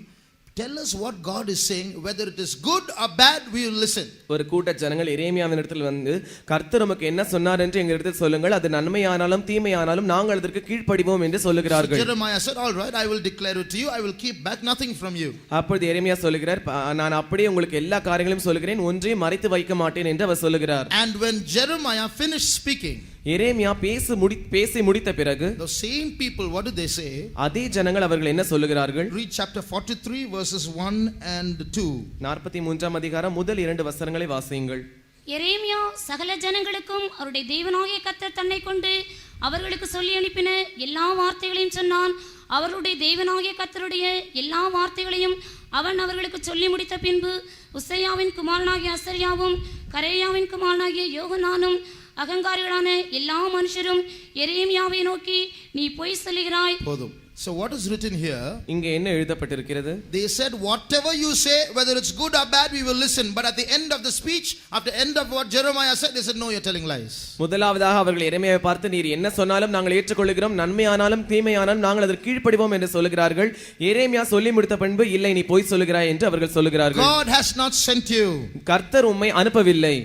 Tell us what God is saying, whether it is good or bad, we will listen. ஒரு கூட்ட ஜனங்கள் எரேமியாவின் இடத்தில் வந்து கர்த்தர் நமக்கு என்ன சொன்னார் என்று எங்களிடத்தில் சொல்லுங்கள், அது நன்மையானாலும் தீமையானாலும் நாங்கள் அதற்கு கீழ்ப்படிவோம் என்று சொல்லுகிறார்கள். Jeremiah said, all right, I will declare it to you, I will keep back nothing from you. அப்பொழுது எரேமியா சொல்லுகிறார், நான் அப்படியே உங்களுக்கு எல்லா காரியங்களையும் சொல்லுகிறேன், ஒன்றையும் மறைத்து வைக்க மாட்டேன் என்று அவர் சொல்லுகிறார். And when Jeremiah finished speaking, எரேமியா பேசி முடித்த பிறகு the same people, what did they say? அதே ஜனங்கள் அவர்கள் என்ன சொல்லுகிறார்கள்? Read chapter 43 verses 1 and 2. 43ஆம் அதிகாரம் முதல் 2 வசனங்களை வாசியுங்கள். எரேமியா சகல ஜனங்களுக்கும் அவருடைய தேவனாகிய கர்த்தர் தன்னை கொண்டு அவர்களுக்கு சொல்லி அனுப்பின எல்லா வார்த்தைகளையும் சொன்னான். அவருடைய தேவனாகிய கர்த்தருடைய எல்லா வார்த்தைகளையும் அவன் அவர்களுக்கு சொல்லி முடித்த பின்பு உசையாவின் குமாரனாகிய அசரியாவும் கரேயாவின் குமாரனாகிய யோகனானும் அகங்காரிகளான எல்லா மனுஷரும் எரேமியாவை நோக்கி நீ பொய் சொல்லுகிறாய். போதும். So what is written here? இங்கே என்ன எழுதப்பட்டிருக்கிறது? They said, whatever you say, whether it's good or bad, we will listen. But at the end of the speech, after the end of what Jeremiah said, they said, no, you're telling lies. முதலாவதாக அவர்கள் எரேமியாவை பார்த்து, நீர் என்ன சொன்னாலும் நாங்கள் ஏற்றுக்கொள்கிறோம், நன்மையானாலும் தீமையானாலும் நாங்கள் அதற்கு கீழ்ப்படிவோம் என்று சொல்லுகிறார்கள். எரேமியா சொல்லி முடித்த பின்பு, இல்லை நீ பொய் சொல்லுகிறாய் என்று அவர்கள் சொல்லுகிறார்கள். God has not sent you. கர்த்தர் உம்மை அனுப்பவில்லை.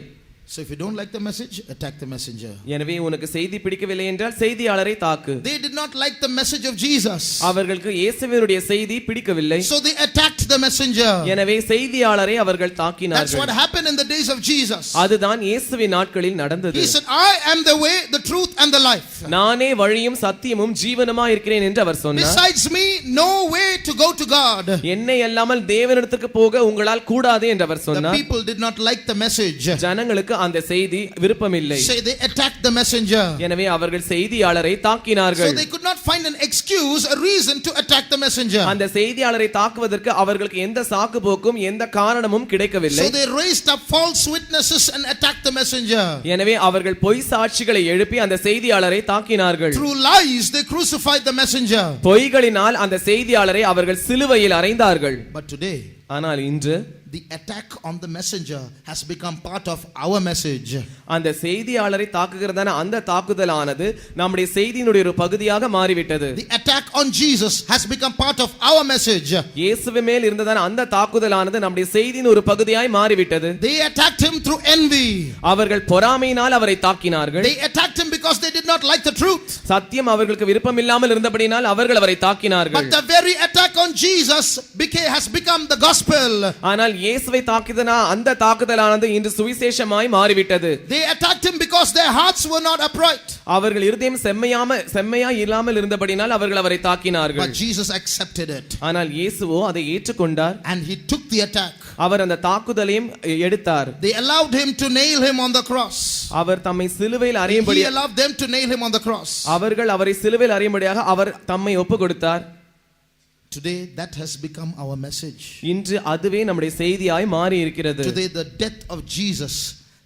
So if you don't like the message, attack the messenger. எனவே உனக்கு செய்தி பிடிக்கவில்லை என்றால் செய்தியாளரை தாக்கு. They did not like the message of Jesus. அவர்களுக்கு இயேசுவினுடைய செய்தி பிடிக்கவில்லை. So they attacked the messenger. எனவே செய்தியாளரை அவர்கள் That's தாக்கினார்கள். what happened in the days of Jesus. அதுதான் இயேசுவின் நாட்களில் நடந்தது. He said, I am the way, the truth and the life. நானே வழியும் சத்தியமும் ஜீவனுமாய் இருக்கிறேன் என்று அவர் சொன்னார். Besides me, no way to go to God. என்னை அல்லாமல் தேவனிடத்துக்கு போக உங்களால் கூடாது என்று அவர் The சொன்னார். people did not like the message. ஜனங்களுக்கு அந்த செய்தி விருப்பமில்லை. So they attacked the messenger. எனவே அவர்கள் செய்தியாளரை So தாக்கினார்கள். they could not find an excuse, a reason to attack the messenger. அந்த செய்தியாளரை தாக்குவதற்கு அவர்களுக்கு எந்த சாக்கு போக்கும் எந்த காரணமும் கிடைக்கவில்லை. So they raised up false witnesses and attacked the messenger. எனவே அவர்கள் பொய் சாட்சிகளை எழுப்பி அந்த செய்தியாளரை தாக்கினார்கள். Through lies they crucified the messenger. பொய்களினால் அந்த செய்தியாளரை அவர்கள் சிலுவையில் அறைந்தார்கள். But today, ஆனால் இன்று the attack on the messenger has become part of our message. அந்த செய்தியாளரை தாக்குகிறதான அந்த தாக்குதலானது நம்முடைய செய்தியினுடைய ஒரு பகுதியாக மாறிவிட்டது. The attack on Jesus has become part of our message. இயேசுவின் மேல் இருந்ததான அந்த தாக்குதலானது நம்முடைய செய்தியின் ஒரு பகுதியாய் மாறிவிட்டது. They attacked him through envy. அவர்கள் பொறாமையினால் அவரை தாக்கினார்கள். They attacked him because they did not like the truth. சத்தியம் அவர்களுக்கு விருப்பமில்லாமல் இருந்தபடியினால் அவர்கள் அவரை தாக்கினார்கள். But the very attack on Jesus has become the gospel. ஆனால் இயேசுவை தாக்கியதனா அந்த தாக்குதலானது இன்று சுவிசேஷமாய் மாறிவிட்டது. They attacked him because their hearts were not upright. அவர்கள் இருதயம் செம்மையாய் இல்லாமல் இருந்தபடினால் அவர்கள் அவரை தாக்கினார்கள். But Jesus accepted it. ஆனால் இயேசுவோ அதை ஏற்றுக்கொண்டார். And he took the attack. அவர் அந்த தாக்குதலையும் எடுத்தார். They allowed him to nail him on the cross. அவர் தம்மை சிலுவையில் அறையும்படி He allowed them to nail him on the cross. அவர்கள் அவரை சிலுவையில் அறையும்படியாக அவர் தம்மை ஒப்புக்கொடுத்தார். Today that has become our message. இன்று அதுவே நம்முடைய செய்தியாய் மாறி இருக்கிறது. Today the death of Jesus,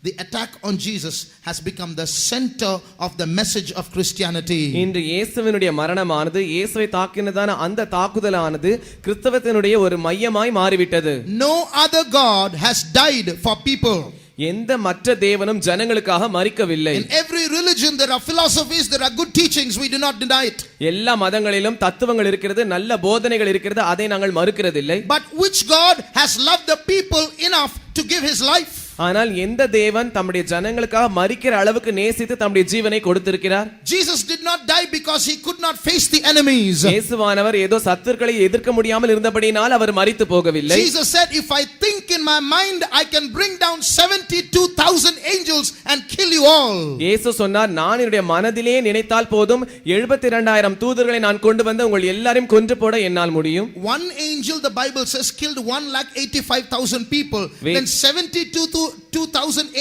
the attack on Jesus has become the center of the message of Christianity. இன்று இயேசுவினுடைய மரணமானது இயேசுவை தாக்கினதான அந்த தாக்குதலானது கிறிஸ்தவத்தினுடைய ஒரு மையமாய் மாறிவிட்டது. No other God has died for people. எந்த மற்ற தேவனும் ஜனங்களுக்காக மரிக்கவில்லை. In every religion there are philosophies, there are good teachings, we do not deny it. எல்லா மதங்களிலும் தத்துவங்கள் இருக்கிறது, நல்ல போதனைகள் இருக்கிறது, அதை நாங்கள் மறுக்கிறதில்லை. But which God has loved the people enough to give his life? ஆனால் எந்த தேவன் தம்முடைய ஜனங்களுக்காக மரிக்கிற அளவுக்கு நேசித்து தம்முடைய ஜீவனை கொடுத்திருக்கிறார்? Jesus did not die because he could not face the enemies. இயேசுவானவர் ஏதோ சத்துருக்களை எதிர்க்க முடியாமல் இருந்தபடியினால் அவர் மரித்து போகவில்லை. Jesus said, if I think in my mind I can bring down 72,000 angels and kill you all. இயேசு சொன்னார், நான் என்னுடைய மனதிலே நினைத்தால் போதும் 72,000 தூதர்களை நான் கொண்டு வந்து உங்கள் எல்லாரையும் கொன்று போட என்னால் முடியும். One angel, the Bible says, killed 185,000 people. Then 72,000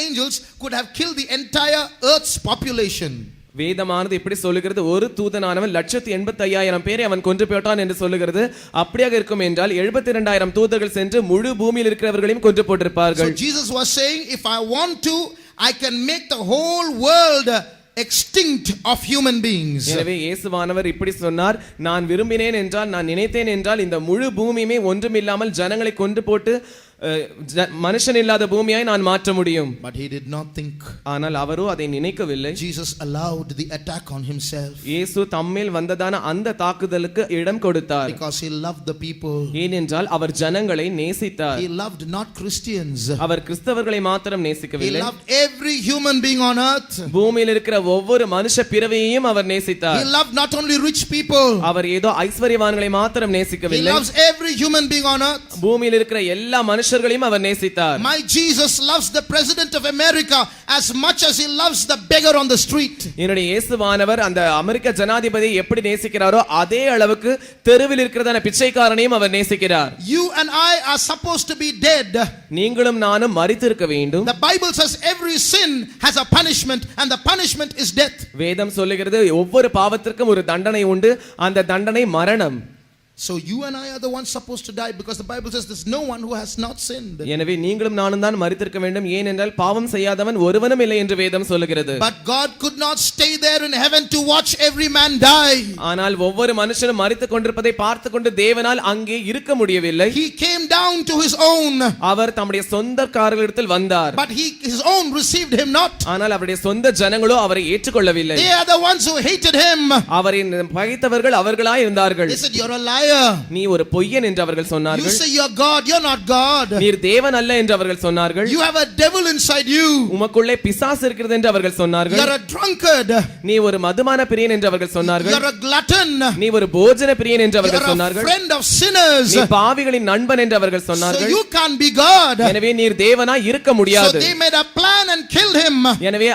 angels could have killed the entire earth's population. வேதமானது இப்படி சொல்லுகிறது, ஒரு தூதனானவன் 185,000 பேரை அவன் கொன்று போட்டான் என்று சொல்லுகிறது. அப்படியாக இருக்கும் என்றால் 72,000 தூதர்கள் சென்று முழு பூமியில் இருக்கிறவர்களையும் கொன்று போட்டிருப்பார்கள். So Jesus was saying, if I want to, I can make the whole world extinct of human beings. எனவே இயேசுவானவர் இப்படி சொன்னார், நான் விரும்பினேன் என்றால், நான் நினைத்தேன் என்றால் இந்த முழு பூமியுமே ஒன்றுமில்லாமல் ஜனங்களை கொன்று போட்டு மனுஷன் இல்லாத பூமியாய் நான் மாற்ற முடியும். But he did not think. ஆனால் அவரோ அதை நினைக்கவில்லை. Jesus allowed the attack on himself. இயேசு தம்மேல் வந்ததான அந்த தாக்குதலுக்கு இடம் கொடுத்தார். Because he loved the people. ஏனென்றால் அவர் ஜனங்களை நேசித்தார். He loved not Christians. அவர் கிறிஸ்தவர்களை மாத்திரம் நேசிக்கவில்லை. He loved every human being on earth. பூமியில் இருக்கிற ஒவ்வொரு மனுஷ பிறவியையும் அவர் நேசித்தார். He loved not only rich people. அவர் ஏதோ ஐஸ்வரியவான்களை மாத்திரம் He நேசிக்கவில்லை. loves every human being on earth. பூமியில் இருக்கிற எல்லா மனுஷர்களையும் அவர் நேசித்தார். My Jesus loves the president of America as much as he loves the beggar on the street. என்னுடைய இயேசுவானவர் அந்த அமெரிக்க ஜனாதிபதியை எப்படி நேசிக்கிறாரோ அதே அளவுக்கு தெருவில் இருக்கிறதான பிச்சைக்காரனையும் அவர் நேசிக்கிறார். You and I are supposed to be dead. நீங்களும் நானும் மரித்திருக்க வேண்டும். The Bible says every sin has a punishment and the punishment is death. வேதம் சொல்லுகிறது ஒவ்வொரு பாவத்திற்கும் ஒரு தண்டனை உண்டு, அந்த தண்டனை மரணம். So you and I are the ones supposed to die because the Bible says there's no one who has not sinned. எனவே நீங்களும் நானும் தான் மரித்திருக்க வேண்டும், ஏனென்றால் பாவம் செய்யாதவன் ஒருவனும் இல்லை என்று வேதம் சொல்லுகிறது. But God could not stay there in heaven to watch every man die. ஆனால் ஒவ்வொரு மனுஷனும் மரித்துக் கொண்டிருப்பதை பார்த்துக்கொண்டு தேவனால் அங்கே இருக்க முடியவில்லை. He came down to his own. அவர் தம்முடைய சொந்தக்காரர்களிடத்தில் வந்தார். But his own received him not. ஆனால் அவருடைய சொந்த ஜனங்களோ அவரை ஏற்றுக்கொள்ளவில்லை. They are the ones who hated him. அவரை பகைத்தவர்கள் அவர்களாய் இருந்தார்கள். They said you're a liar. நீ ஒரு பொய்யன் என்று அவர்கள் You சொன்னார்கள். say you're God, you're not God. நீர் தேவன் அல்ல என்று அவர்கள் சொன்னார்கள். You have a devil inside you. உமக்குள்ளே பிசாசு இருக்கிறது என்று அவர்கள் சொன்னார்கள். You're a drunkard. நீ ஒரு மதுபான பிரியன் என்று அவர்கள் சொன்னார்கள். You're a glutton. நீ ஒரு போஜன பிரியன் என்று அவர்கள் You're a சொன்னார்கள். friend of sinners. நீ பாவிகளின் நண்பன் என்று அவர்கள் So சொன்னார்கள். you can't be God. எனவே நீர் தேவனாய் இருக்க So முடியாது. they made a plan and killed him. எனவே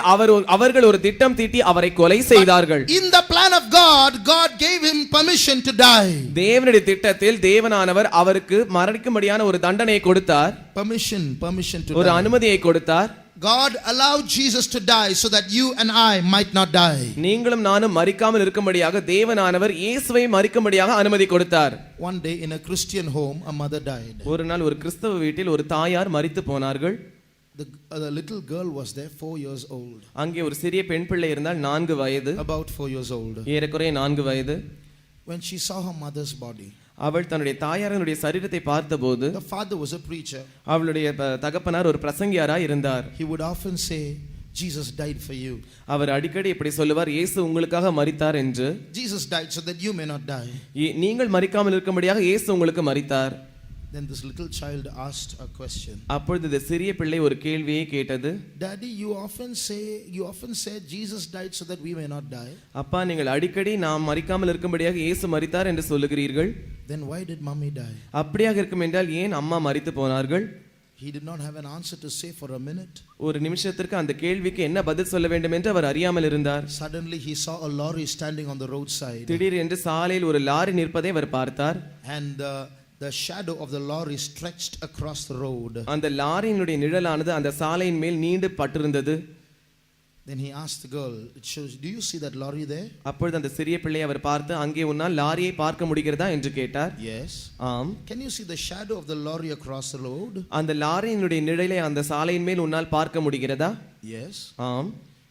அவர்கள் ஒரு திட்டம் தீட்டி அவரை கொலை செய்தார்கள். In the plan of God, God gave him permission to die. தேவனுடைய திட்டத்தில் தேவனானவர் அவருக்கு மரணிக்கும்படியான ஒரு தண்டனையை கொடுத்தார். Permission to ஒரு die. அனுமதியை கொடுத்தார். God allowed Jesus to die so that you and I might not die. நீங்களும் நானும் மரிக்காமல் இருக்கும்படியாக தேவனானவர் இயேசுவை மரிக்கும்படியாக அனுமதி கொடுத்தார். One day in a Christian home, a mother died. ஒரு நாள் ஒரு கிறிஸ்தவ வீட்டில் ஒரு தாயார் மரித்து போனார்கள். The little girl was there, 4 years old. அங்கே ஒரு சிறிய பெண் பிள்ளை இருந்தால் 4 வயது. About 4 years old. ஏறக்குறைய 4 வயது. When she saw her mother's body, அவள் தன்னுடைய தாயாரனுடைய சரீரத்தை பார்த்தபோது, the father was a preacher. அவளுடைய தகப்பனார் ஒரு பிரசங்கியாராய் இருந்தார். He would often say, Jesus died for you. அவர் அடிக்கடி இப்படி சொல்லுவார், இயேசு உங்களுக்காக மரித்தார் என்று. Jesus died so that you may not die. நீங்கள் மரிக்காமல் இருக்கும்படியாக இயேசு உங்களுக்கு மரித்தார். Then this little child asked a question. அப்பொழுது இந்த சிறிய பிள்ளை ஒரு கேள்வியை கேட்டது. Daddy, you often say Jesus died so that we may not die. அப்பா, நீங்கள் அடிக்கடி நாம் மரிக்காமல் இருக்கும்படியாக இயேசு மரித்தார் என்று சொல்லுகிறீர்கள். Then why did mommy die? அப்படியாக இருக்கும் என்றால் ஏன் அம்மா மரித்து போனார்கள்? He did not have an answer to say for a minute. ஒரு நிமிஷத்திற்கு அந்த கேள்விக்கு என்ன பதில் சொல்ல வேண்டும் என்று அவர் அறியாமல் இருந்தார். Suddenly he saw a lorry standing on the roadside. திடீரென்று சாலையில் ஒரு லாரி நிற்பதை அவர் பார்த்தார். And the shadow of the lorry stretched across the road. அந்த லாரியினுடைய நிழலானது அந்த சாலையின் மேல் நீண்டு பட்டிருந்தது. Then he asked the girl, do you see that lorry there? அப்பொழுது அந்த சிறிய பிள்ளை அவர் பார்த்து, அங்கே உன்னால் லாரியை பார்க்க முடிகிறதா என்று கேட்டார். Yes. ஆம். Can you see the shadow of the lorry across the road? அந்த லாரியினுடைய நிழலை அந்த சாலையின் மேல் உன்னால் பார்க்க முடிகிறதா? Yes. ஆம்.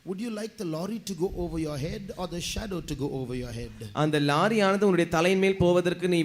Would you like the lorry to go over your head or the shadow to go over your head? அந்த லாரியானது உன்னுடைய தலையின் மேல் போவதற்கு நீ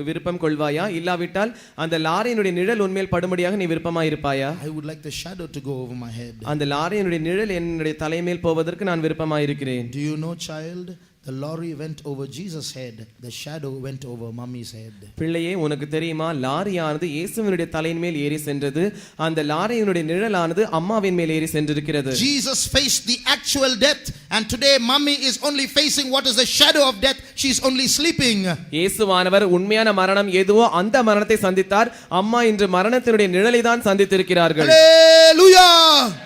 விருப்பம் கொள்வாயா, இல்லாவிட்டால் அந்த லாரியினுடைய நிழல் உன்மேல் படும்படியாக நீ விருப்பமாய் இருப்பாயா? I would like the shadow to go over my head. அந்த லாரியினுடைய நிழல் என்னுடைய தலைமேல் போவதற்கு நான் விருப்பமாய் இருக்கிறேன். Do you know, child? The lorry went over Jesus' head. The shadow went over mommy's head. பிள்ளையே, உனக்கு தெரியுமா, லாரியானது இயேசுவினுடைய தலையின் மேல் ஏறி சென்றது, அந்த லாரியினுடைய நிழலானது அம்மாவின் மேல் ஏறி சென்றிருக்கிறது. Jesus faced the actual death, and today mommy is only facing what is the shadow of death. She is only sleeping. இயேசுவானவர் உண்மையான மரணம் எதுவோ அந்த மரணத்தை சந்தித்தார். அம்மா இன்று மரணத்தினுடைய நிழலை தான் சந்தித்திருக்கிறார்கள். Hallelujah!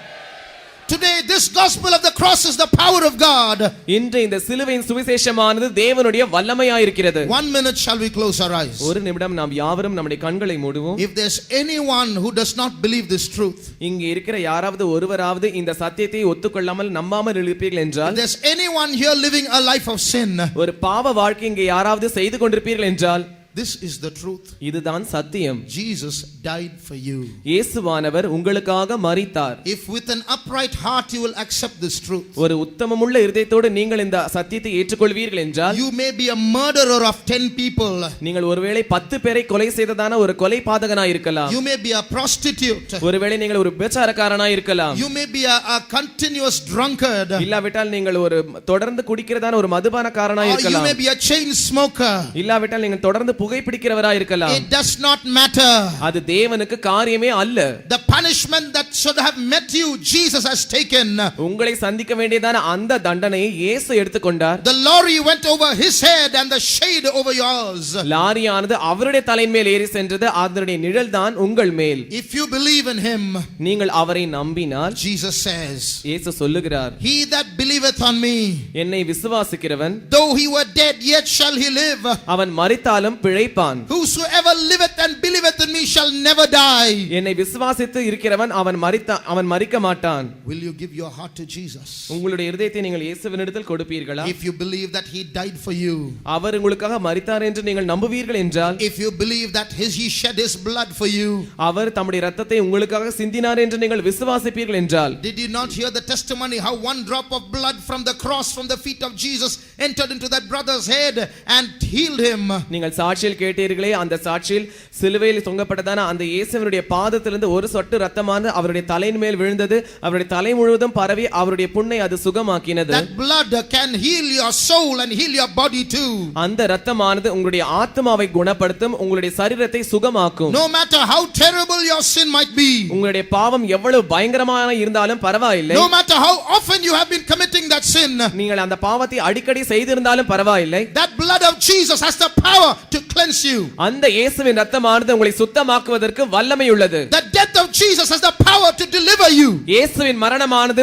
Today this gospel of the cross is the power of God. இன்று இந்த சிலுவையின் சுவிசேஷமானது தேவனுடைய வல்லமையாய் இருக்கிறது. 1 minute shall we close our eyes? ஒரு நிமிடம் நாம் யாவரும் நம்முடைய கண்களை மூடுவோம். If there's anyone who does not believe this truth, இங்கே இருக்கிற யாராவது ஒருவராவது இந்த சத்தியத்தை ஒத்துக்கொள்ளாமல் நம்பாமல் இருப்பீர்கள் என்றால், if there's anyone here living a life of sin, ஒரு பாவ வாழ்க்கை இங்கே யாராவது செய்து கொண்டிருப்பீர்கள் என்றால், This is the truth. இதுதான் சத்தியம். Jesus died for you. இயேசுவானவர் உங்களுக்காக மரித்தார். If with an upright heart you will accept this truth, ஒரு உத்தமமுள்ள இருதயத்தோடு நீங்கள் இந்த சத்தியத்தை ஏற்றுக்கொள்வீர்கள் என்றால், you may be a murderer of 10 people. நீங்கள் ஒருவேளை 10 பேரை கொலை செய்ததான ஒரு கொலை பாதகனாய் இருக்கலாம். You may be a prostitute. ஒருவேளை நீங்கள் ஒரு விபச்சாரக்காரனாய் இருக்கலாம். You may be a continuous drunkard. இல்லாவிட்டால் நீங்கள் ஒரு தொடர்ந்து குடிக்கிறதான ஒரு மதுபானக்காரனாய் Or you இருக்கலாம். may be a chain smoker. இல்லாவிட்டால் நீங்கள் தொடர்ந்து புகைப்பிடிக்கிறவராய் இருக்கலாம். It does not matter. அது தேவனுக்கு காரியமே அல்ல. The punishment that should have met you, Jesus has taken. உங்களை சந்திக்க வேண்டியதான அந்த தண்டனையை இயேசு எடுத்துக்கொண்டார். The lorry went over his head and the shade over yours. லாரியானது அவருடைய தலையின் மேல் ஏறி சென்றது, அதனுடைய நிழல் தான் உங்கள் மேல். If you believe in him, நீங்கள் அவரை நம்பினால், Jesus says, இயேசு சொல்லுகிறார், he that believeth on me, என்னை விசுவாசிக்கிறவன் though he were dead, yet shall he live. அவன் மரித்தாலும் பிழைப்பான். Whosoever liveth and believeth in me shall never die. என்னை விசுவாசித்து இருக்கிறவன் அவன் மரிக்க மாட்டான். Will you give your heart to Jesus? உங்களுடைய இருதயத்தை நீங்கள் இயேசுவினிடத்தில் கொடுப்பீர்களா? If you believe that he died for you, அவர் உங்களுக்காக மரித்தார் என்று நீங்கள் நம்புவீர்கள் என்றால், if you believe that he shed his blood for you, அவர் தம்முடைய இரத்தத்தை உங்களுக்காக சிந்தினார் என்று நீங்கள் விசுவாசிப்பீர்கள் என்றால், did you not hear the testimony how one drop of blood from the cross from the feet of Jesus entered into that brother's head and healed him? நீங்கள் சாட்சியில் கேட்டீர்களே, அந்த சாட்சியில் சிலுவையில் தொங்கப்பட்டதான அந்த இயேசுவினுடைய பாதத்திலிருந்து ஒரு சொட்டு ரத்தமானது அவருடைய தலையின் மேல் விழுந்தது, அவருடைய தலை முழுவதும் பரவி அவருடைய புண்ணை அது சுகமாக்கினது. That blood can heal your soul and heal your body too. அந்த இரத்தமானது உங்களுடைய ஆத்மாவை குணப்படுத்தும், உங்களுடைய சரீரத்தை சுகமாக்கும். No matter how terrible your sin might be, உங்களுடைய பாவம் எவ்வளவு பயங்கரமாக இருந்தாலும் பரவாயில்லை, no matter how often you have been committing that sin, நீங்கள் அந்த பாவத்தை அடிக்கடி செய்திருந்தாலும் பரவாயில்லை, that blood of Jesus has the power to cleanse you. அந்த இயேசுவின் இரத்தமானது உங்களை சுத்தமாக்குவதற்கு வல்லமை உள்ளது. The death of Jesus has the power to deliver you. இயேசுவின் மரணமானது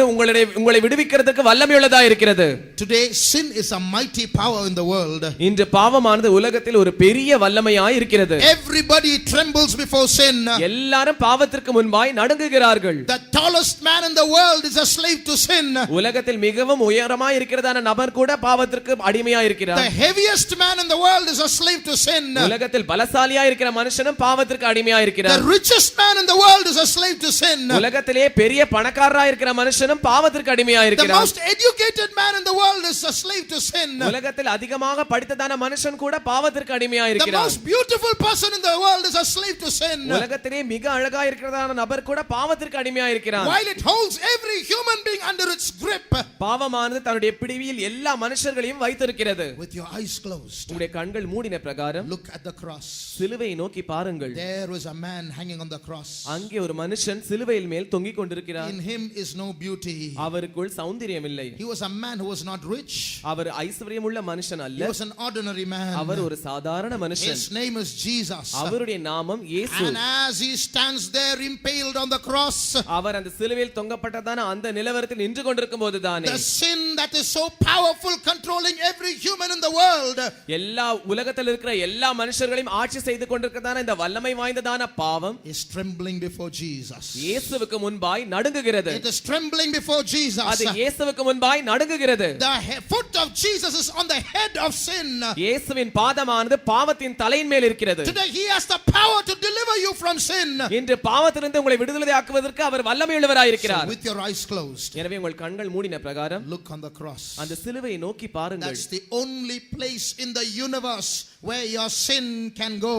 உங்களை விடுவிக்கிறதுக்கு வல்லமை உள்ளதா இருக்கிறது. Today sin is a mighty power in the world. இன்று பாவமானது உலகத்தில் ஒரு பெரிய வல்லமையாய் இருக்கிறது. Everybody trembles before sin. எல்லாரும் பாவத்திற்கு முன்பாய் நடுங்குகிறார்கள். The tallest man in the world is a slave to sin. உலகத்தில் மிகவும் உயரமாய் இருக்கிறதான நபர் கூட பாவத்திற்கு அடிமையாய் இருக்கிறார். The heaviest man in the world is a slave to sin. உலகத்தில் பலசாலியாய் இருக்கிற மனுஷனும் பாவத்திற்கு அடிமையாய் இருக்கிறார். The richest man in the world is a slave to sin. உலகத்திலே பெரிய பணக்காரராய் இருக்கிற மனுஷனும் பாவத்திற்கு அடிமையாய் The இருக்கிறார். most educated man in the world is a slave to sin. உலகத்தில் அதிகமாக படித்ததான மனுஷன் கூட பாவத்திற்கு அடிமையாய் The இருக்கிறார். most beautiful person in the world is a slave to sin. உலகத்திலே மிக அழகாய் இருக்கிறதான நபர் கூட பாவத்திற்கு அடிமையாய் இருக்கிறார். While it holds every human being under its grip. பாவமானது தன்னுடைய பிடியில் எல்லா மனுஷர்களையும் வைத்திருக்கிறது. With your eyes closed, உங்களுடைய கண்கள் மூடின பிரகாரம் look at the cross. சிலுவையை நோக்கி பாருங்கள். There was a man hanging on the cross. அங்கே ஒரு மனுஷன் சிலுவையில் மேல் தொங்கிக் கொண்டிருக்கிறார். In him is no beauty. அவருக்குள் சௌந்தரியம் இல்லை. He was a man who was not rich. அவர் ஐஸ்வரியமுள்ள மனுஷன் அல்ல. He was an ordinary man. அவர் ஒரு சாதாரண மனுஷன். His name is Jesus. அவருடைய நாமம் இயேசு. And as he stands there impaled on the cross, அவர் அந்த சிலுவையில் தொங்கப்பட்டதான அந்த நிலவரத்தில் நின்று கொண்டிருக்கும் போதுதானே the sin that is so powerful controlling every human in the world, எல்லா உலகத்தில் இருக்கிற எல்லா மனுஷர்களையும் ஆட்சி செய்து கொண்டிருக்கிறதான இந்த வல்லமை வாய்ந்ததான பாவம் is trembling before Jesus. இயேசுவுக்கு முன்பாய் நடுங்குகிறது. It is trembling before Jesus. அது இயேசுவுக்கு முன்பாய் நடுங்குகிறது. The foot of Jesus is on the head of sin. இயேசுவின் பாதமானது பாவத்தின் தலையின் மேல் இருக்கிறது. Today he has the power to deliver you from sin. இன்று பாவத்திலிருந்து உங்களை விடுதலையாக்குவதற்கு அவர் வல்லமையுள்ளவராய் இருக்கிறார். So with your eyes closed, எனவே உங்கள் கண்கள் மூடின பிரகாரம் look on the cross. அந்த சிலுவையை நோக்கி பாருங்கள். That's the only place in the universe where your sin can go.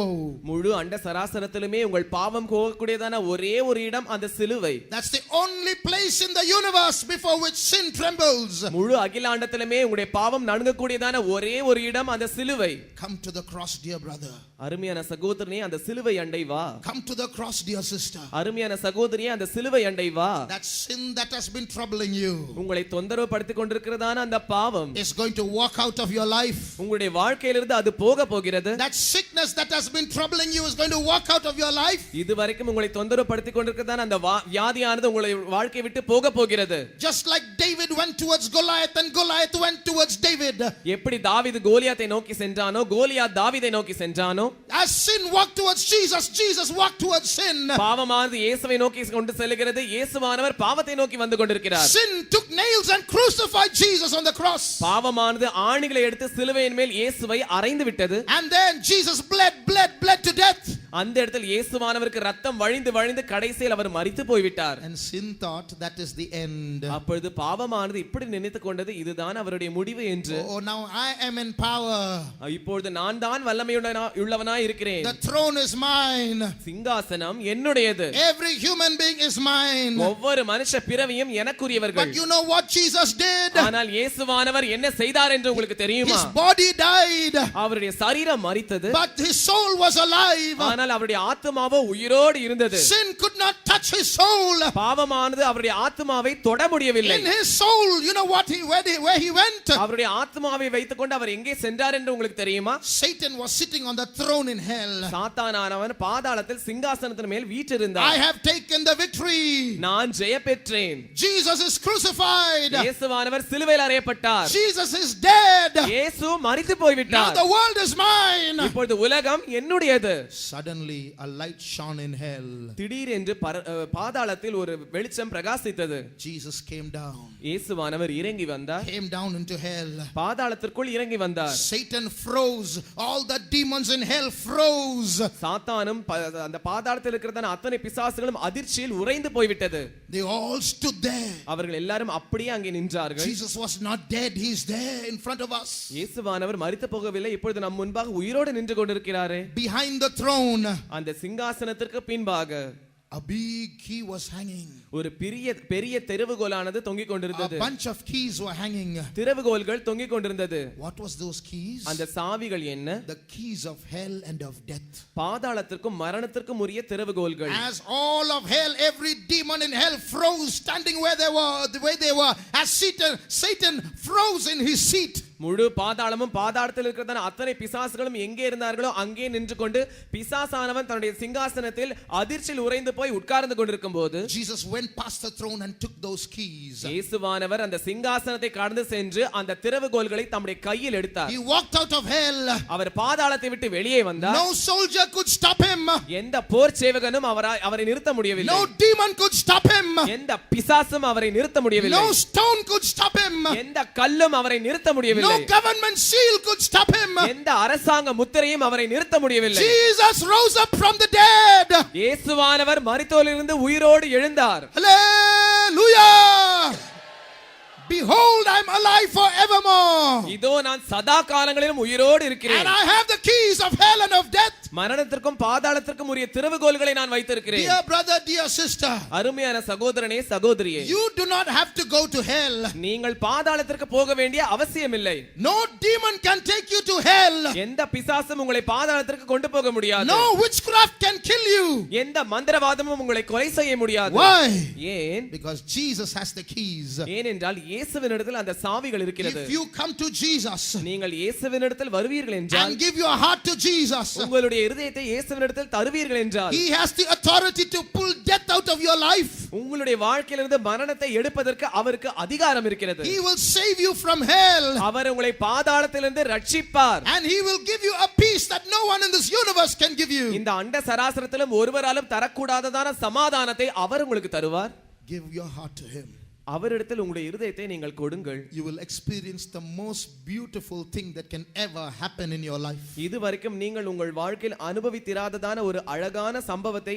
முழு அண்ட சராசரத்திலுமே உங்கள் பாவம் போகக்கூடியதான ஒரே ஒரு இடம் அந்த சிலுவை. That's the only place in the universe before which sin trembles. முழு அகிலாண்டத்திலுமே உங்களுடைய பாவம் நடுங்கக்கூடியதான ஒரே ஒரு இடம் அந்த சிலுவை. Come to the cross, dear brother. அருமையான சகோதரனே, அந்த சிலுவை அண்டை வா. Come to the cross, dear sister. அருமையான சகோதரியே, அந்த சிலுவை அண்டை வா. That sin that has been troubling you உங்களை தொந்தரவு படுத்திக் கொண்டிருக்கிறதான அந்த பாவம் is going to walk out of your life. உங்களுடைய வாழ்க்கையிலிருந்து அது போக போகிறது. That sickness that has been troubling you is going to walk out of your life. இதுவரைக்கும் உங்களை தொந்தரவு படுத்திக் கொண்டிருக்கிறதான அந்த வியாதியானது உங்களை வாழ்க்கை விட்டு போக போகிறது. Just like David went towards Goliath and Goliath went towards David. எப்படி தாவீது கோலியாத்தை நோக்கி சென்றானோ, கோலியாத் தாவீதை நோக்கி சென்றானோ, as sin walked towards Jesus, Jesus walked towards sin. பாவமானது இயேசுவை நோக்கி கொண்டு செல்கிறது, இயேசுவானவர் பாவத்தை நோக்கி வந்து கொண்டிருக்கிறார். Sin took nails and crucified Jesus on the cross. பாவமானது ஆணிகளை எடுத்து சிலுவையின் மேல் இயேசுவை அறைந்து விட்டது. And then Jesus bled to death. அந்த இடத்தில் இயேசுவானவருக்கு ரத்தம் வழிந்து வழிந்து கடைசியில் அவர் மரித்து போய்விட்டார். And sin thought that is the end. அப்பொழுது பாவமானது இப்படி நினைத்துக் கொண்டது இதுதான் அவருடைய முடிவு என்று. Oh, now I am in power. இப்பொழுது நான் தான் வல்லமையுள்ளவனாய் இருக்கிறேன். The throne is mine. சிங்காசனம் என்னுடையது. Every human being is mine. ஒவ்வொரு மனுஷ பிறவியும் எனக்குரியவர்கள். But you know what Jesus did? ஆனால் இயேசுவானவர் என்ன செய்தார் என்று உங்களுக்கு தெரியுமா? His body died. அவருடைய சரீரம் மரித்தது. But his soul was alive. ஆனால் அவருடைய ஆத்துமாவோ உயிரோடு இருந்தது. Sin could not touch his soul. பாவமானது அவருடைய ஆத்துமாவை தொட முடியவில்லை. In his soul, you know what where he went? அவருடைய ஆத்துமாவை வைத்துக்கொண்டு அவர் எங்கே சென்றார் என்று உங்களுக்கு தெரியுமா? Satan was sitting on the throne in hell. சாத்தானானவன் பாதாளத்தில் சிங்காசனத்தின் மேல் வீற்றிருந்தார். I have taken the victory. நான் ஜெயம் பெற்றேன். Jesus is crucified. இயேசுவானவர் சிலுவையில் அறையப்பட்டார். Jesus is dead. இயேசு மரித்து போய்விட்டார். Now the world is mine. இப்பொழுது உலகம் என்னுடையது. Suddenly a light shone in hell. திடீரென்று பாதாளத்தில் ஒரு வெளிச்சம் பிரகாசித்தது. Jesus came down. இயேசுவானவர் இறங்கி வந்தார். Came down into hell. பாதாளத்திற்குள் இறங்கி வந்தார். Satan froze. All the demons in hell froze. சாத்தானும் அந்த பாதாளத்தில் இருக்கிறதான அத்தனை பிசாசுகளும் அதிர்ச்சியில் உறைந்து போய்விட்டது. They all stood there. அவர்கள் எல்லாரும் அப்படியே அங்கே நின்றார்கள். Jesus was not dead. He is there in front of us. இயேசுவானவர் மரித்து போகவில்லை. இப்பொழுது நம் முன்பாக உயிரோடு நின்று கொண்டிருக்கிறாரே. Behind the throne, அந்த சிங்காசனத்திற்கு பின்பாக a big key was hanging. ஒரு பெரிய திறவுகோலானது தொங்கிக் கொண்டிருந்தது. A bunch of keys were hanging. திறவுகோல்கள் தொங்கிக் கொண்டிருந்தது. What was those keys? அந்த சாவிகள் என்ன? The keys of hell and of death. பாதாளத்திற்கும் மரணத்திற்கும் உரிய திறவுகோல்கள். As all of hell, every demon in hell froze, standing where they were, the way they were. As Satan froze in his seat. முழு பாதாளமும் பாதாளத்தில் இருக்கிறதான அத்தனை பிசாசுகளும் எங்கே இருந்தார்களோ அங்கே நின்று கொண்டு பிசாசானவன் தன்னுடைய சிங்காசனத்தில் அதிர்ச்சியில் உறைந்து போய் உட்கார்ந்து கொண்டிருக்கும் போது Jesus went past the throne and took those keys. இயேசுவானவர் அந்த சிங்காசனத்தை கடந்து சென்று அந்த திறவுகோல்களை தம்முடைய கையில் எடுத்தார். He walked out of hell. அவர் பாதாளத்தை விட்டு வெளியே வந்தார். No soldier could stop him. எந்த போர் சேவகனும் அவரை நிறுத்த முடியவில்லை. No demon could stop him. எந்த பிசாசும் அவரை நிறுத்த முடியவில்லை. No stone could stop him. எந்த கல்லும் அவரை நிறுத்த முடியவில்லை. No government seal could stop him. எந்த அரசாங்க முத்திரையும் அவரை நிறுத்த முடியவில்லை. Jesus rose up from the dead. இயேசுவானவர் மரித்தோரிலிருந்து உயிரோடு எழுந்தார். Hallelujah. Behold, I am alive forevermore. இதோ நான் சதா காலங்களிலும் உயிரோடு இருக்கிறேன். And I have the keys of hell and of death. மரணத்திற்கும் பாதாளத்திற்கும் உரிய திறவுகோல்களை நான் வைத்திருக்கிறேன். Dear brother, dear sister, அருமையான சகோதரனே சகோதரியே, you do not have to go to hell. நீங்கள் பாதாளத்திற்கு போக வேண்டிய அவசியமில்லை. No demon can take you to hell. எந்த பிசாசும் உங்களை பாதாளத்திற்கு கொண்டு போக முடியாது. No witchcraft can kill you. எந்த மந்திரவாதமும் உங்களை கொலை செய்ய முடியாது. Why? ஏன்? Because Jesus has the keys. ஏனென்றால் இயேசுவினிடத்தில் அந்த சாவிகள் இருக்கிறது. If you come to Jesus, நீங்கள் இயேசுவினிடத்தில் வருவீர்கள் என்றால், and give your heart to Jesus, உங்களுடைய இதயத்தை இயேசுவினிடத்தில் தருவீர்கள் என்றால், He has the authority to pull death out of your life. உங்களுடைய வாழ்க்கையிலிருந்து மரணத்தை எடுப்பதற்கு அவருக்கு அதிகாரம் இருக்கிறது. He will save you from hell. அவர் உங்களை பாதாளத்திலிருந்து ரட்சிப்பார். And He will give you a peace that no one in this universe can give you. இந்த அண்ட சராசரத்திலும் ஒருவராலும் தரக்கூடாததான சமாதானத்தை அவர் உங்களுக்கு தருவார். Give your heart to Him. அவரிடத்தில் உங்களுடைய இருதயத்தை நீங்கள் கொடுங்கள். You will experience the most beautiful thing that can ever happen in your life. இதுவரைக்கும் நீங்கள் உங்கள் வாழ்க்கையில் அனுபவித்திராததான ஒரு அழகான சம்பவத்தை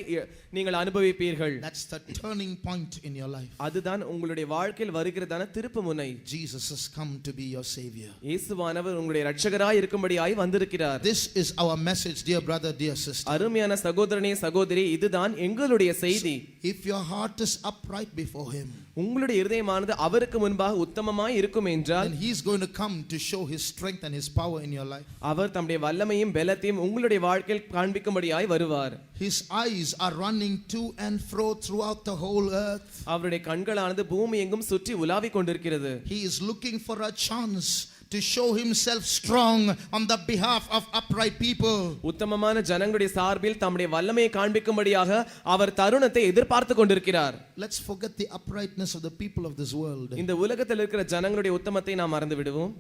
நீங்கள் அனுபவிப்பீர்கள். That's the turning point in your life. அதுதான் உங்களுடைய வாழ்க்கையில் வருகிறதான திருப்புமுனை. Jesus has come to be your savior. இயேசுவானவர் உங்களுடைய இரட்சகராய் இருக்கும்படியாய் வந்திருக்கிறார். This is our message, dear brother, dear sister. அருமையான சகோதரனே சகோதரி, இதுதான் எங்களுடைய செய்தி. If your heart is upright before Him, உங்களுடைய இருதயமானது அவருக்கு முன்பாக உத்தமமாய் இருக்கும் என்றால், then He is going to come to show His strength and His power in your life. அவர் தம்முடைய வல்லமையும் பலத்தையும் உங்களுடைய வாழ்க்கையில் காண்பிக்கும்படியாய் வருவார். His eyes are running to and fro throughout the whole earth. அவருடைய கண்களானது பூமி எங்கும் சுற்றி உலாவிக் கொண்டிருக்கிறது. He is looking for a chance to show Himself strong on the behalf of upright people. உத்தமமான ஜனங்களுடைய சார்பில் தம்முடைய வல்லமையை காண்பிக்கும்படியாக அவர் தருணத்தை எதிர்பார்த்து கொண்டிருக்கிறார். Let's forget the uprightness of the people of this world. இந்த உலகத்தில் இருக்கிற ஜனங்களுடைய உத்தமத்தை நாம் மறந்து விடுவோம்.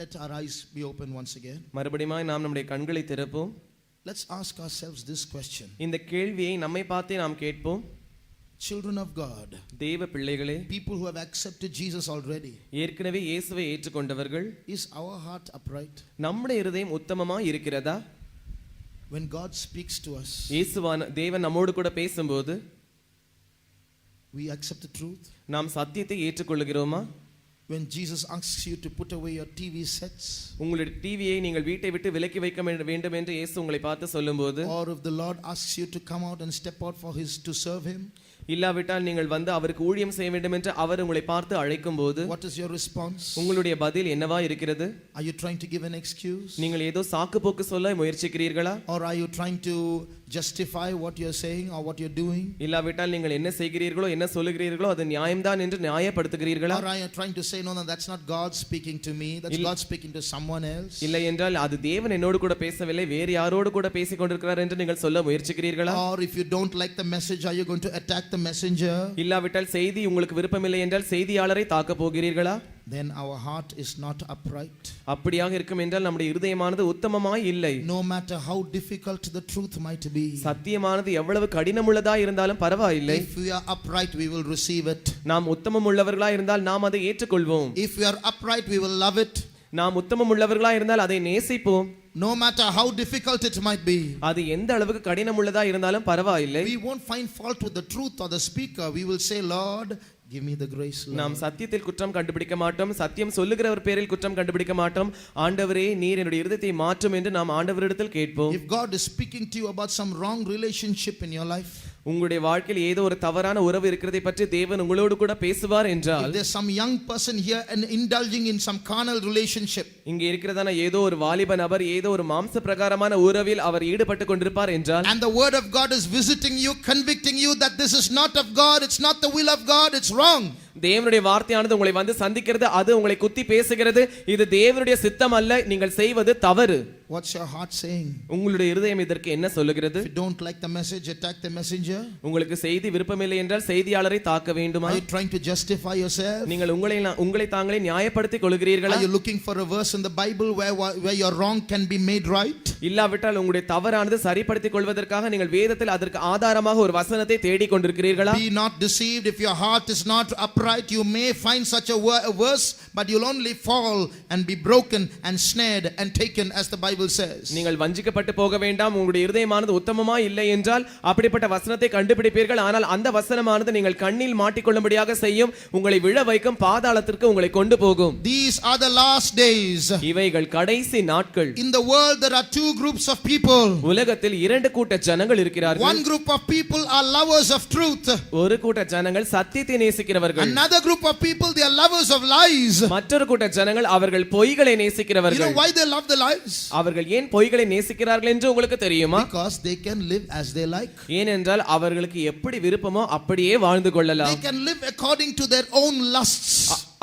Let our eyes be open once again. மறுபடியும் நாம் நம்முடைய கண்களை திறப்போம். Let's ask ourselves this question. இந்த கேள்வியை நம்மை பார்த்தே நாம் கேட்போம். Children of God, தேவ பிள்ளைகளே, people who have accepted Jesus already, ஏற்கனவே இயேசுவை ஏற்றுக்கொண்டவர்கள், is our heart upright? நம்முடைய இருதயம் உத்தமமாய் இருக்கிறதா? When God speaks to us, இயேசுவான தேவன் நம்மோடு கூட பேசும்போது we accept the truth. நாம் சத்தியத்தை ஏற்றுக்கொள்கிறோமா? When Jesus asks you to put away your TV sets, உங்களுடைய டிவியை நீங்கள் வீட்டை விட்டு விலக்கி வைக்க வேண்டும் என்று இயேசு உங்களை பார்த்து சொல்லும்போது, or if the Lord asks you to come out and step out to serve Him, இல்லாவிட்டால் நீங்கள் வந்து அவருக்கு ஊழியம் செய்ய வேண்டும் என்று அவர் உங்களை பார்த்து அழைக்கும் போது, what is your response? உங்களுடைய பதில் என்னவா இருக்கிறது? Are you trying to give an excuse? நீங்கள் ஏதோ சாக்கு போக்கு சொல்ல முயற்சிக்கிறீர்களா? Or are you trying to justify what you're saying or what you're doing? இல்லாவிட்டால் நீங்கள் என்ன செய்கிறீர்களோ என்ன சொல்லுகிறீர்களோ அது நியாயம்தான் என்று நியாயப்படுத்துகிறீர்களா? Or are you trying to say no, that's not God speaking to me, that's God speaking to someone else? இல்லை என்றால் அது தேவன் என்னோடு கூட பேசவில்லை, வேறு யாரோடு கூட பேசிக் கொண்டிருக்கிறார் என்று நீங்கள் சொல்ல முயற்சிக்கிறீர்களா? Or if you don't like the message, are you going to attack the messenger? இல்லாவிட்டால் செய்தி உங்களுக்கு விருப்பமில்லை என்றால் செய்தியாளரை தாக்க போகிறீர்களா? Then our heart is not upright. அப்படியாக இருக்கும் என்றால் நம்முடைய இருதயமானது உத்தமமாய் இல்லை. No matter how difficult the truth might be, சத்தியமானது எவ்வளவு கடினமுள்ளதா இருந்தாலும் பரவாயில்லை. if we are upright, we will receive it. நாம் உத்தமம் உள்ளவர்களா இருந்தால் நாம் அதை ஏற்றுக்கொள்வோம். If we are upright, we will love it. நாம் உத்தமம் உள்ளவர்களா இருந்தால் அதை நேசிப்போம். No matter how difficult it might be, அது எந்த அளவுக்கு கடினமுள்ளதா இருந்தாலும் பரவாயில்லை. we won't find fault with the truth or the speaker. We will say, Lord, give me the grace, Lord. நாம் சத்தியத்தில் குற்றம் கண்டுபிடிக்க மாட்டோம், சத்தியம் சொல்லுகிறவர் பேரில் குற்றம் கண்டுபிடிக்க மாட்டோம். ஆண்டவரே நீர் என்னுடைய இருதயத்தை மாற்றும் என்று நாம் ஆண்டவரிடத்தில் கேட்போம். If God is speaking to you about some wrong relationship in your life, உங்களுடைய வாழ்க்கையில் ஏதோ ஒரு தவறான உறவு இருக்கிறதை பற்றி தேவன் உங்களோடு கூட பேசுவார் என்றால், if there's some young person here and indulging in some carnal relationship, இங்கே இருக்கிறதான ஏதோ ஒரு வாலிப நபர் ஏதோ ஒரு மாம்ச பிரகாரமான உறவில் அவர் ஈடுபட்டு கொண்டிருப்பார் என்றால், and the word of God is visiting you, convicting you that this is not of God, it's not the will of God, it's wrong. தேவனுடைய வார்த்தையானது உங்களை வந்து சந்திக்கிறது, அது உங்களை குத்தி பேசுகிறது, இது தேவனுடைய சித்தம் அல்ல, நீங்கள் செய்வது தவறு. What's your heart saying? உங்களுடைய இருதயம் இதற்கு என்ன சொல்லுகிறது? If you don't like the message, attack the messenger. உங்களுக்கு செய்தி விருப்பமில்லை என்றால் செய்தியாளரை தாக்க வேண்டுமா? Are you trying to justify yourself? நீங்கள் உங்களை தாங்களே நியாயப்படுத்திக் கொள்கிறீர்களா? Are you looking for a verse in the Bible where your wrong can be made right? இல்லாவிட்டால் உங்களுடைய தவறானது சரிப்படுத்திக் கொள்வதற்காக நீங்கள் வேதத்தில் அதற்கு ஆதாரமாக ஒரு வசனத்தை தேடிக் கொண்டிருக்கிறீர்களா? Be not deceived. If your heart is not upright, you may find such a verse, but you'll only fall and be broken and snared and taken, as the Bible says. நீங்கள் வஞ்சிக்கப்பட்டு போக வேண்டாம். உங்களுடைய இருதயமானது உத்தமமா இல்லை என்றால் அப்படிப்பட்ட வசனத்தை கண்டுபிடிப்பீர்கள். ஆனால் அந்த வசனமானது நீங்கள் கண்ணில் மாட்டிக்கொள்ளும்படியாக செய்யும், உங்களை விழ வைக்கும், பாதாளத்திற்கு உங்களை கொண்டு போகும். These are the last days. இவைகள் கடைசி நாட்கள். In the world there are two groups of people. உலகத்தில் இரண்டு கூட்ட ஜனங்கள் இருக்கிறார்கள். One group of people are lovers of truth. ஒரு கூட்ட ஜனங்கள் சத்தியத்தை நேசிக்கிறவர்கள். Another group of people, they are lovers of lies. மற்றொரு கூட்ட ஜனங்கள் அவர்கள் பொய்களை You நேசிக்கிறவர்கள். know why they love the lies? அவர்கள் ஏன் பொய்களை நேசிக்கிறார்கள் என்று உங்களுக்கு தெரியுமா? Because they can live as they like. ஏனென்றால் அவர்களுக்கு எப்படி விருப்பமோ அப்படியே வாழ்ந்து கொள்ளலாம். They can live according to their own lusts.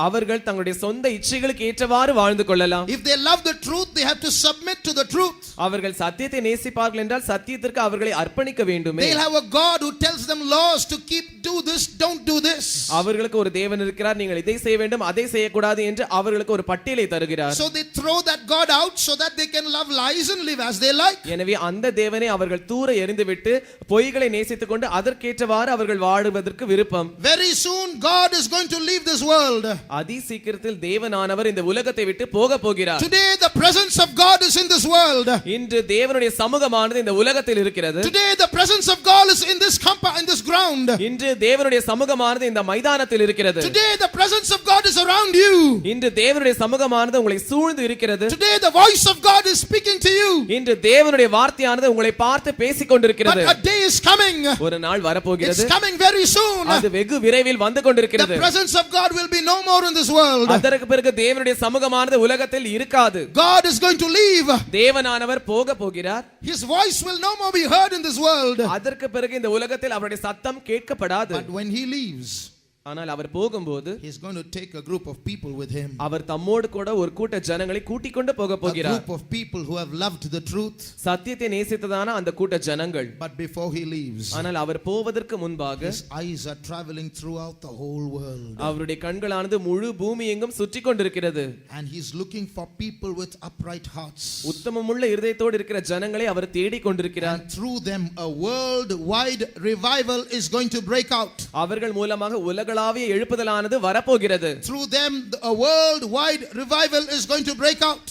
அவர்கள் தங்களுடைய சொந்த இச்சைகளுக்கு ஏற்றவாறு வாழ்ந்து கொள்ளலாம். If they love the truth, they have to submit to the truth. அவர்கள் சத்தியத்தை நேசிப்பார்கள் என்றால் சத்தியத்திற்கு அவர்களை அர்ப்பணிக்க வேண்டுமே. They'll have a God who tells them laws to keep, do this, don't do this. அவர்களுக்கு ஒரு தேவன் இருக்கிறார், நீங்கள் இதை செய்ய வேண்டும் அதை செய்யக்கூடாது என்று அவர்களுக்கு ஒரு பட்டியலை தருகிறார். So they throw that God out so that they can love lies and live as they like. எனவே அந்த தேவனை அவர்கள் தூர எறிந்துவிட்டு பொய்களை நேசித்துக் கொண்டு அதற்கேற்றவாறு அவர்கள் வாழுவதற்கு விருப்பம். Very soon God is going to leave this world. அதி சீக்கிரத்தில் தேவனானவர் இந்த உலகத்தை விட்டு போக போகிறார். Today the presence of God is in this world. இன்று தேவனுடைய சமூகமானது இந்த உலகத்தில் இருக்கிறது. Today the presence of God is in this ground. இன்று தேவனுடைய சமூகமானது இந்த மைதானத்தில் இருக்கிறது. Today the presence of God is around you. இன்று தேவனுடைய சமூகமானது உங்களை சூழ்ந்து இருக்கிறது. Today the voice of God is speaking to you. இன்று தேவனுடைய வார்த்தையானது உங்களை பார்த்து பேசிக் கொண்டிருக்கிறது. But a day is coming. ஒரு நாள் வரப்போகிறது. It's coming very soon. அது வெகு விரைவில் வந்து கொண்டிருக்கிறது. The presence of God will be no more in this world. அதற்கு பிறகு தேவனுடைய சமூகமானது உலகத்தில் இருக்காது. God is going to leave. தேவனானவர் போக போகிறார். His voice will no more be heard in this world. அதற்கு பிறகு இந்த உலகத்தில் அவருடைய சத்தம் கேட்கப்படாது. But when he leaves, ஆனால் அவர் போகும்போது He's going to take a group of people with him. அவர் தம்மோடு கூட ஒரு கூட்ட ஜனங்களை கூட்டிக் கொண்டு போக A போகிறார். group of people who have loved the truth. சத்தியத்தை நேசித்ததான அந்த கூட்ட ஜனங்கள். But before he leaves, ஆனால் அவர் போவதற்கு முன்பாக his eyes are traveling throughout the whole world. அவருடைய கண்களானது முழு பூமி எங்கும் சுற்றி கொண்டிருக்கிறது. And he's looking for people with upright hearts. உத்தமமுள்ள இருதயத்தோடு இருக்கிற ஜனங்களை அவர் தேடிக் கொண்டிருக்கிறார். And through them a worldwide revival is going to break out. அவர்கள் மூலமாக உலகளாவிய எழுப்புதலானது வரப்போகிறது. Through them a worldwide revival is going to break out.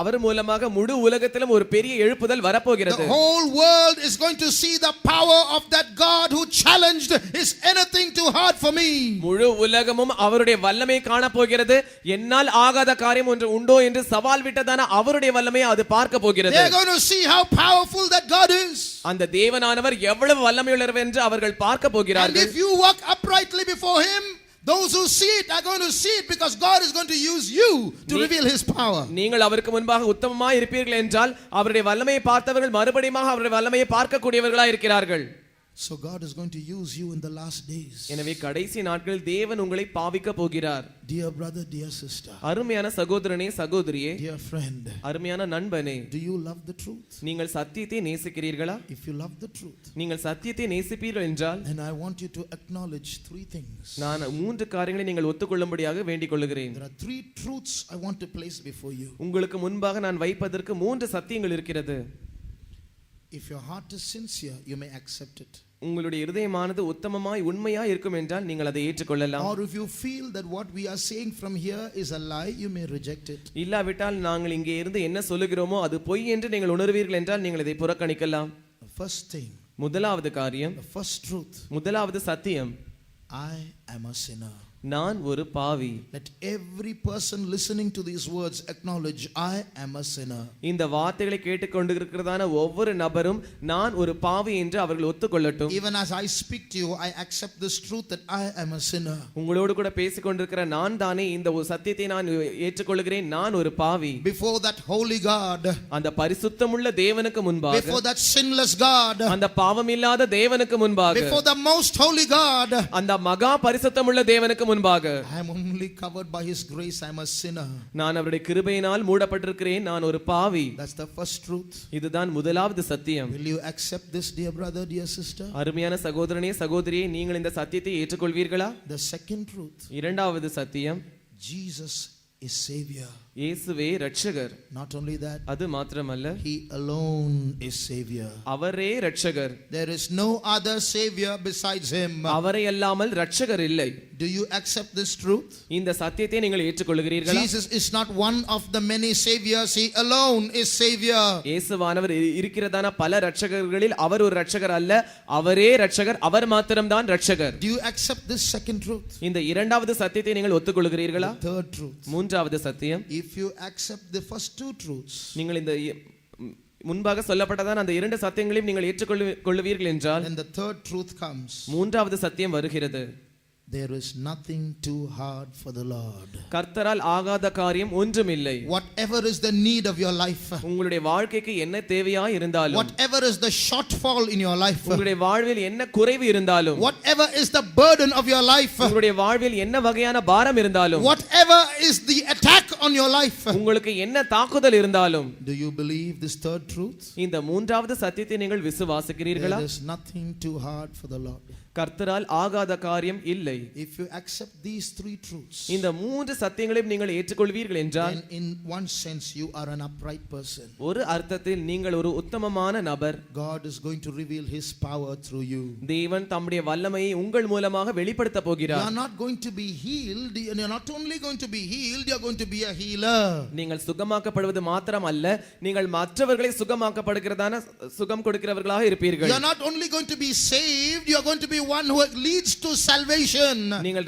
அவர் மூலமாக முழு உலகத்திலும் ஒரு பெரிய எழுப்புதல் வரப்போகிறது. The whole world is going to see the power of that God who challenged, is anything too hard for me. முழு உலகமும் அவருடைய வல்லமை காண போகிறது. என்னால் ஆகாத காரியம் ஒன்று உண்டோ என்று சவால் விட்டதான அவருடைய வல்லமையை அது பார்க்க போகிறது. They are going to see how powerful that God is. அந்த தேவனானவர் எவ்வளவு வல்லமையுள்ளவர் என்று அவர்கள் பார்க்க போகிறார்கள். And if you walk uprightly before him, those who see it are going to see it, because God is going to use you to reveal his power. நீங்கள் அவருக்கு முன்பாக உத்தமமாய் இருப்பீர்கள் என்றால் அவருடைய வல்லமையை பார்த்தவர்கள் மறுபடியும் அவருடைய வல்லமையை பார்க்க கூடியவர்களாய் இருக்கிறார்கள். So God is going to use you in the last days. எனவே கடைசி நாட்களில் தேவன் உங்களை பாவிக்க போகிறார். Dear brother, dear sister, அருமையான சகோதரனே சகோதரியே, dear friend, அருமையான நண்பனே, do you love the truth? நீங்கள் சத்தியத்தை நேசிக்கிறீர்களா? If you love the truth, நீங்கள் சத்தியத்தை நேசிப்பீர்கள் என்றால் and I want you to acknowledge three things. நான் மூன்று காரியங்களை நீங்கள் ஒத்துக்கொள்ளும்படியாக வேண்டிக் கொள்கிறேன். There are three truths I want to place before you. உங்களுக்கு முன்பாக நான் வைப்பதற்கு மூன்று சத்தியங்கள் இருக்கிறது. If your heart is sincere, you may accept it. உங்களுடைய இருதயமானது உத்தமமாய் உண்மையாய் இருக்கும் என்றால் நீங்கள் அதை ஏற்றுக்கொள்ளலாம். Or if you feel that what we are saying from here is a lie, you may reject it. இல்லாவிட்டால் நாங்கள் இங்கே இருந்து என்ன சொல்லுகிறோமோ அது பொய் என்று நீங்கள் உணர்வீர்கள் என்றால் நீங்கள் இதை புறக்கணிக்கலாம். The first thing, முதலாவது காரியம், the first truth, முதலாவது சத்தியம், I am a sinner. நான் ஒரு பாவி. Let every person listening to these words acknowledge, I am a sinner. இந்த வார்த்தைகளை கேட்டுக்கொண்டிருக்கிறதான ஒவ்வொரு நபரும் நான் ஒரு பாவி என்று அவர்கள் ஒத்துக்கொள்ளட்டும். Even as I speak to you, I accept this truth that I am a sinner. உங்களோடு கூட பேசிக்கொண்டிருக்கிற நான் தானே இந்த சத்தியத்தை நான் ஏற்றுக்கொள்கிறேன், நான் ஒரு பாவி. Before that holy God, அந்த பரிசுத்தமுள்ள தேவனுக்கு முன்பாக, before that sinless God, அந்த பாவமில்லாத தேவனுக்கு முன்பாக, before the most holy God, அந்த மகா பரிசுத்தமுள்ள தேவனுக்கு முன்பாக, I am only covered by his grace. I am a sinner. நான் அவருடைய கிருபையினால் மூடப்பட்டிருக்கிறேன், நான் ஒரு பாவி. That's the first truth. இதுதான் முதலாவது சத்தியம். Will you accept this, dear brother, dear sister? அருமையான சகோதரனே சகோதரியே, நீங்கள் இந்த சத்தியத்தை ஏற்றுக்கொள்வீர்களா? The second truth, இரண்டாவது சத்தியம், Jesus is Savior. இயேசுவே இரட்சகர். Not only that, அது மாத்திரமல்ல, he alone is Savior. அவரே இரட்சகர். There is no other Savior besides him. அவரை அல்லாமல் இரட்சகர் இல்லை. Do you accept this truth? இந்த சத்தியத்தை நீங்கள் ஏற்றுக்கொள்கிறீர்களா? Jesus is not one of the many saviors. He alone is Savior. இயேசுவானவர் இருக்கிறதான பல இரட்சகர்களில் அவர் ஒரு இரட்சகர் அல்ல, அவரே இரட்சகர், அவர் மாத்திரம்தான் இரட்சகர். Do you accept this second truth? இந்த இரண்டாவது சத்தியத்தை நீங்கள் ஒத்துக்கொள்கிறீர்களா? The third truth. மூன்றாவது சத்தியம், If you accept the first two truths, நீங்கள் இந்த முன்பாக சொல்லப்பட்டதான் அந்த இரண்டு சத்தியங்களையும் நீங்கள் ஏற்றுக்கொள்வீர்கள் என்றால், then the third truth comes. மூன்றாவது சத்தியம் வருகிறது. There is nothing too hard for the Lord. கர்த்தரால் ஆகாத காரியம் ஒன்றுமில்லை. Whatever is the need of your life, உங்களுடைய வாழ்க்கைக்கு என்ன தேவையாய் இருந்தாலும், whatever is the shortfall in your life, உங்களுடைய வாழ்வில் என்ன குறைவு இருந்தாலும், whatever is the burden of your life, உங்களுடைய வாழ்வில் என்ன வகையான பாரம் இருந்தாலும், whatever is the attack on your life, உங்களுக்கு என்ன தாக்குதல் இருந்தாலும், do you believe this third truth? இந்த மூன்றாவது சத்தியத்தை நீங்கள் விசுவாசிக்கிறீர்களா? There is nothing too hard for the Lord. கர்த்தரால் ஆகாத காரியம் இல்லை. If you accept these three truths, இந்த மூன்று சத்தியங்களையும் நீங்கள் ஏற்றுக்கொள்வீர்கள் என்றால், then in one sense you are an upright person. ஒரு அர்த்தத்தில் நீங்கள் ஒரு உத்தமமான நபர். God is going to reveal his power through you. தேவன் தம்முடைய வல்லமையை உங்கள் மூலமாக வெளிப்படுத்த You போகிறார். are not going to be healed, and you are not only going to be healed, you are going to be a healer. நீங்கள் சுகமாக்கப்படுவது மாத்திரம் அல்ல, நீங்கள் மற்றவர்களை சுகமாக்கப்படுகிறதான சுகம் கொடுக்கிறவர்களாக இருப்பீர்கள். You are not only going to be saved, you are going to be one who leads to salvation. நீங்கள்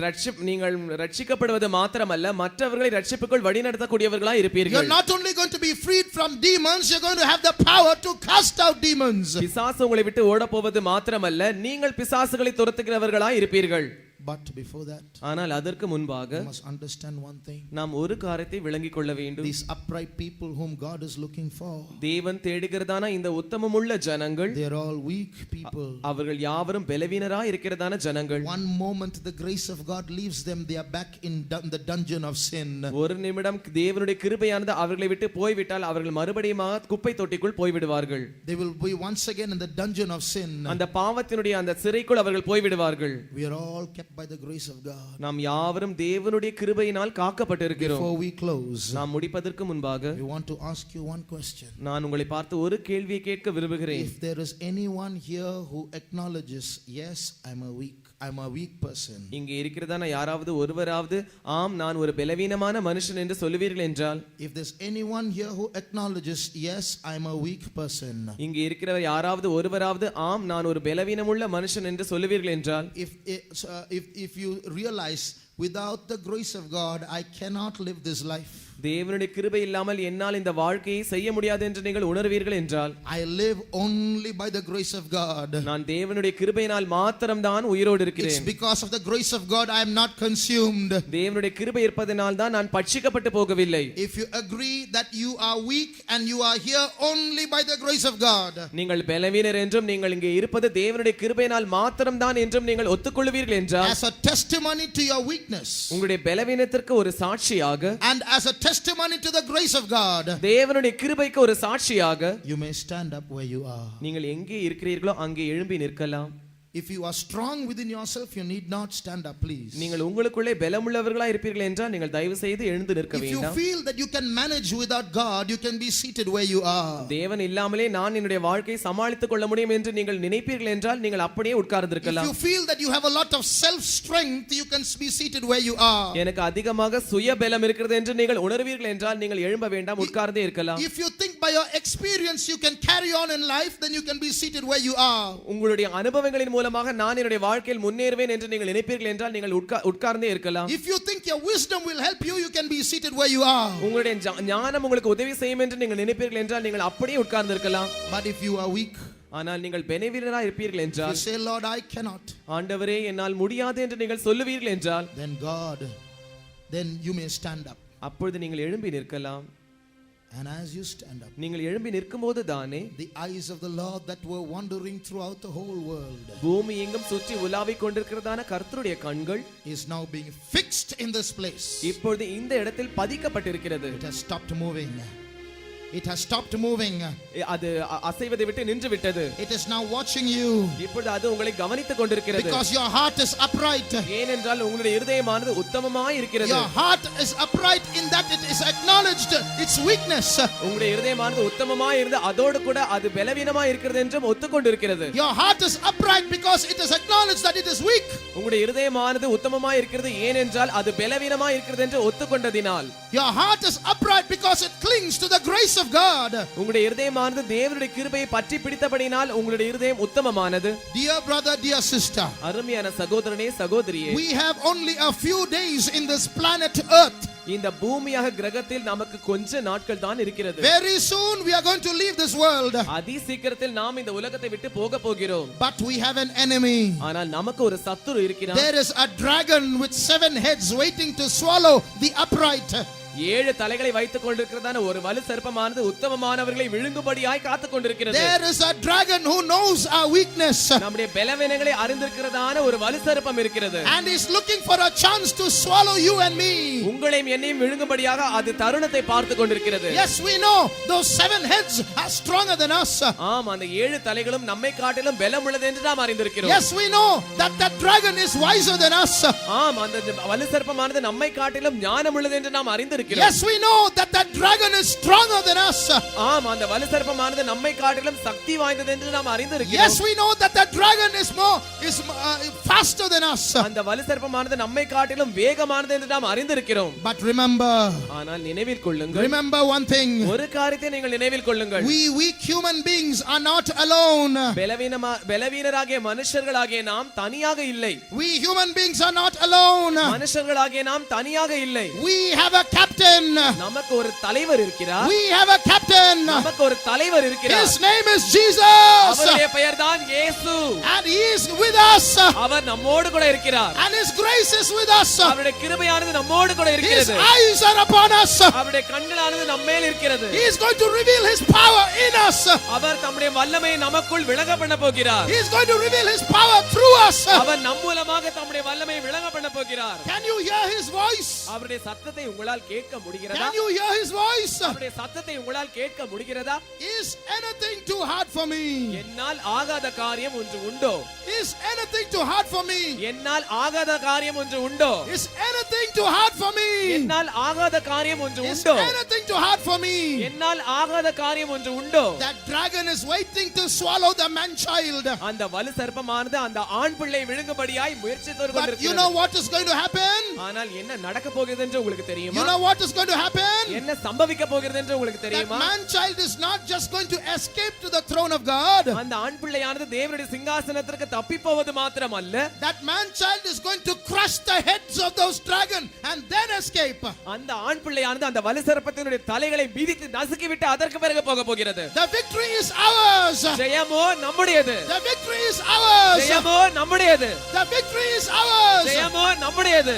ரட்சிக்கப்படுவது மாத்திரமல்ல, மற்றவர்களை ரட்சிப்புக்குள் வழிநடத்தக்கூடியவர்களாக இருப்பீர்கள். You are not only going to be freed from demons, you are going to have the power to cast out demons. பிசாசு உங்களை விட்டு ஓட போவது மாத்திரமல்ல, நீங்கள் பிசாசுகளை துரத்துகிறவர்களாக இருப்பீர்கள். But before that, ஆனால் அதற்கு முன்பாக you must understand one thing. நாம் ஒரு காரியத்தை விளங்கிக் கொள்ள வேண்டும். These upright people whom God is looking for, தேவன் தேடுகிறதான இந்த உத்தமமுள்ள ஜனங்கள், they are all weak people. அவர்கள் யாவரும் பலவீனராய் இருக்கிறதான ஜனங்கள். One moment the grace of God leaves them, they are back in the dungeon of sin. ஒரு நிமிடம் தேவனுடைய கிருபையானது அவர்களை விட்டு போய்விட்டால் அவர்கள் மறுபடியும் குப்பை தொட்டிக்குள் போய்விடுவார்கள். They will be once again in the dungeon of sin. அந்த பாவத்தினுடைய அந்த சிறைக்குள் அவர்கள் போய்விடுவார்கள். We are all kept by the grace of God. நாம் யாவரும் தேவனுடைய கிருபையினால் காக்கப்பட்டிருக்கிறோம். Before we close, நாம் முடிப்பதற்கு முன்பாக we want to ask you one question. நான் உங்களை பார்த்து ஒரு கேள்வியை கேட்க விரும்புகிறேன். If there is anyone here who acknowledges, yes, I'm a weak person. இங்கே இருக்கிறதான யாராவது ஒருவராவது ஆம் நான் ஒரு பலவீனமான மனுஷன் என்று சொல்லுவீர்கள் என்றால், If there's anyone here who acknowledges, yes, I'm a weak person. இங்கே இருக்கிறவர் யாராவது ஒருவராவது ஆம் நான் ஒரு பலவீனமுள்ள மனுஷன் என்று சொல்லுவீர்கள் என்றால், If you realize without the grace of God I cannot live this life. தேவனுடைய கிருபை இல்லாமல் என்னால் இந்த வாழ்க்கையை செய்ய முடியாது என்று நீங்கள் உணர்வீர்கள் என்றால், I live only by the grace of God. நான் தேவனுடைய கிருபையினால் மாத்திரம்தான் உயிரோடு It's இருக்கிறேன். because of the grace of God I am not consumed. தேவனுடைய கிருபை இருப்பதனால் தான் நான் பட்சிக்கப்பட்டு போகவில்லை. If you agree that you are weak and you are here only by the grace of God, நீங்கள் பலவீனர் என்றும் நீங்கள் இங்கே இருப்பது தேவனுடைய கிருபையினால் மாத்திரம்தான் என்றும் நீங்கள் ஒத்துக்கொள்வீர்கள் என்றால், as a testimony to your weakness உங்களுடைய பலவீனத்திற்கு ஒரு சாட்சியாக and as a testimony to the grace of God, தேவனுடைய கிருபைக்கு ஒரு சாட்சியாக you may stand up where you are. நீங்கள் எங்கே இருக்கிறீர்களோ அங்கே எழும்பி நிற்கலாம். If you are strong within yourself, you need not stand up, please. நீங்கள் உங்களுக்குள்ளே பலமுள்ளவர்களாய் இருப்பீர்கள் என்றால் நீங்கள் தயவு செய்து எழுந்து நிற்க If you வேண்டாம். feel that you can manage without God, you can be seated where you are. தேவன் இல்லாமலே நான் என்னுடைய வாழ்க்கையை சமாளித்துக் கொள்ள முடியும் என்று நீங்கள் நினைப்பீர்கள் என்றால் நீங்கள் அப்படியே If உட்கார்ந்திருக்கலாம். you feel that you have a lot of self strength, you can be seated where you are. எனக்கு அதிகமாக சுய பலம் இருக்கிறது என்று நீங்கள் உணர்வீர்கள் என்றால் நீங்கள் எழும்ப வேண்டாம், உட்கார்ந்தே இருக்கலாம். If you think by your experience you can carry on in life, then you can be seated where you are. உங்களுடைய அனுபவங்களின் மூலமாக நான் என்னுடைய வாழ்க்கையில் முன்னேறுவேன் என்று நீங்கள் நினைப்பீர்கள் என்றால் நீங்கள் உட்கார்ந்தே இருக்கலாம். If you think your wisdom will help you, you can be seated where you are. உங்களுடைய ஞானம் உங்களுக்கு உதவி செய்யும் என்று நீங்கள் நினைப்பீர்கள் என்றால் நீங்கள் அப்படியே உட்கார்ந்து இருக்கலாம். But if you are weak, ஆனால் நீங்கள் பலவீனராய் இருப்பீர்கள் என்றால், you say, Lord, I cannot, ஆண்டவரே என்னால் முடியாது என்று நீங்கள் சொல்லுவீர்கள் என்றால், then you may stand up. அப்பொழுது நீங்கள் எழும்பி நிற்கலாம். And as you stand up, நீங்கள் எழும்பி நிற்கும்போது தானே the eyes of the Lord that were wandering throughout the whole world பூமி எங்கும் சுற்றி உலாவிக் கொண்டிருக்கிறதான கர்த்தருடைய கண்கள் is now being fixed in this place. இப்பொழுது இந்த இடத்தில் பதிக்கப்பட்டிருக்கிறது. It has stopped moving. It has stopped moving. அது அசைவதை விட்டு நின்று விட்டது. It is now watching you. இப்பொழுது அது உங்களை கவனித்துக் கொண்டிருக்கிறது. Because your heart is upright. ஏனென்றால் உங்களுடைய இருதயமானது உத்தமமாய் இருக்கிறது. Your heart is upright in that it is acknowledged its weakness. உங்களுடைய இருதயமானது உத்தமமாய் இருந்து அதோடு கூட அது பலவீனமாய் இருக்கிறது என்றும் ஒத்துக்கொண்டிருக்கிறது. Your heart is upright because it is acknowledged that it is weak. உங்களுடைய இருதயமானது உத்தமமாய் இருக்கிறது ஏனென்றால் அது பலவீனமாய் இருக்கிறது என்று ஒத்துக்கொண்டதினால். Your heart is upright because it clings to the grace of God. உங்களுடைய இருதயமானது தேவனுடைய கிருபையை பற்றி பிடித்தபடினால் உங்களுடைய இருதயம் உத்தமமானது. Dear brother, dear sister, அருமையான சகோதரனே சகோதரியே, we have only a few days in this planet Earth. இந்த பூமியாக கிரகத்தில் நமக்கு கொஞ்ச நாட்கள் தான் இருக்கிறது. Very soon we are going to leave this world. அதி சீக்கிரத்தில் நாம் இந்த உலகத்தை விட்டு போக போகிறோம். But we have an enemy. ஆனால் நமக்கு ஒரு சத்துரு இருக்கிறார். There is a dragon with 7 heads waiting to swallow the upright. 7 தலைகளை வைத்துக் கொண்டிருக்கிறதான ஒரு வலு சர்ப்பமானது உத்தமமானவர்களை விழுங்கும்படியாய் காத்துக் கொண்டிருக்கிறது. There is a dragon who knows our weakness. நம்முடைய பலவீனங்களை அறிந்திருக்கிறதான ஒரு வலு சர்ப்பம் இருக்கிறது. And is looking for a chance to swallow you and me. உங்களையும் என்னையும் விழுங்கும்படியாக அது தருணத்தை பார்த்து கொண்டிருக்கிறது. Yes, we know those 7 heads are stronger than us. ஆம், அந்த 7 தலைகளும் நம்மை காட்டிலும் பலம் உள்ளது என்று நாம் அறிந்திருக்கிறோம். Yes, we know that dragon is wiser than us. ஆம், அந்த வலு சர்ப்பமானது நம்மை காட்டிலும் ஞானம் உள்ளது என்று நாம் அறிந்திருக்கிறோம். Yes, we know that dragon is stronger than us. ஆம், அந்த வலு சர்ப்பமானது நம்மை காட்டிலும் சக்தி வாய்ந்தது என்று நாம் அறிந்திருக்கிறோம். Yes, we know that dragon is faster than us. அந்த வலு சர்ப்பமானது நம்மை காட்டிலும் வேகமானது என்று நாம் அறிந்திருக்கிறோம். But remember, ஆனால் நினைவில் கொள்ளுங்கள், remember one thing. ஒரு காரியத்தை நீங்கள் நினைவில் கொள்ளுங்கள். We weak human beings are not alone. பலவீனராகிய மனுஷர்களாகிய நாம் தனியாக இல்லை. We human beings are not alone. மனுஷர்களாகிய நாம் தனியாக இல்லை. We have a captain. நமக்கு ஒரு தலைவர் இருக்கிறார். We have a captain. நமக்கு ஒரு தலைவர் இருக்கிறார். His name is Jesus. அவருடைய பெயர்தான் இயேசு. And he is with us. அவர் நம்மோடு கூட இருக்கிறார். And his grace is with us. அவருடைய கிருபையானது நம்மோடு கூட His இருக்கிறது. eyes are upon us. அவருடைய கண்களானது நம்மேல் இருக்கிறது. He is going to reveal his power in us. அவர் தம்முடைய வல்லமையை நமக்குள் விளங்க பண்ண போகிறார். He is going to reveal his power through us. அவர் நம் மூலமாக தம்முடைய வல்லமையை விளங்க பண்ண போகிறார். Can you hear his voice? அவருடைய சத்தத்தை உங்களால் கேட்க முடிகிறதா? Can you hear his voice? அவருடைய சத்தத்தை உங்களால் கேட்க முடிகிறதா? Is anything too hard for me? என்னால் ஆகாத காரியம் ஒன்று உண்டோ? Is anything too hard for me? என்னால் ஆகாத காரியம் ஒன்று உண்டோ? Is anything too hard for me? என்னால் ஆகாத காரியம் ஒன்று Is உண்டோ? anything too hard for me? என்னால் ஆகாத காரியம் ஒன்று உண்டோ? That dragon is waiting to swallow the man child. அந்த வலு சர்ப்பமானது அந்த ஆண் பிள்ளை விழுங்கும்படியாய் முயற்சித்து But you கொண்டிருக்கிறது. know what is going to happen? ஆனால் என்ன நடக்க போகிறது என்று உங்களுக்கு You தெரியுமா? know what is going to happen? என்ன சம்பவிக்க போகிறது என்று உங்களுக்கு That தெரியுமா? man child is not just going to escape to the throne of God. அந்த ஆண் பிள்ளையானது தேவனுடைய சிங்காசனத்திற்கு தப்பி போவது மாத்திரமல்ல, That man child is going to crush the heads of those dragon and then escape. அந்த ஆண் பிள்ளையானது அந்த வலு சர்ப்பத்தினுடைய தலைகளை மிதித்து நசுக்கி விட்டு அதற்கு பிறகு போக போகிறது. The victory is ours. ஜெயமோ நம்முடையது. The victory is ours. ஜெயமோ நம்முடையது. The victory is ours. ஜெயமோ நம்முடையது.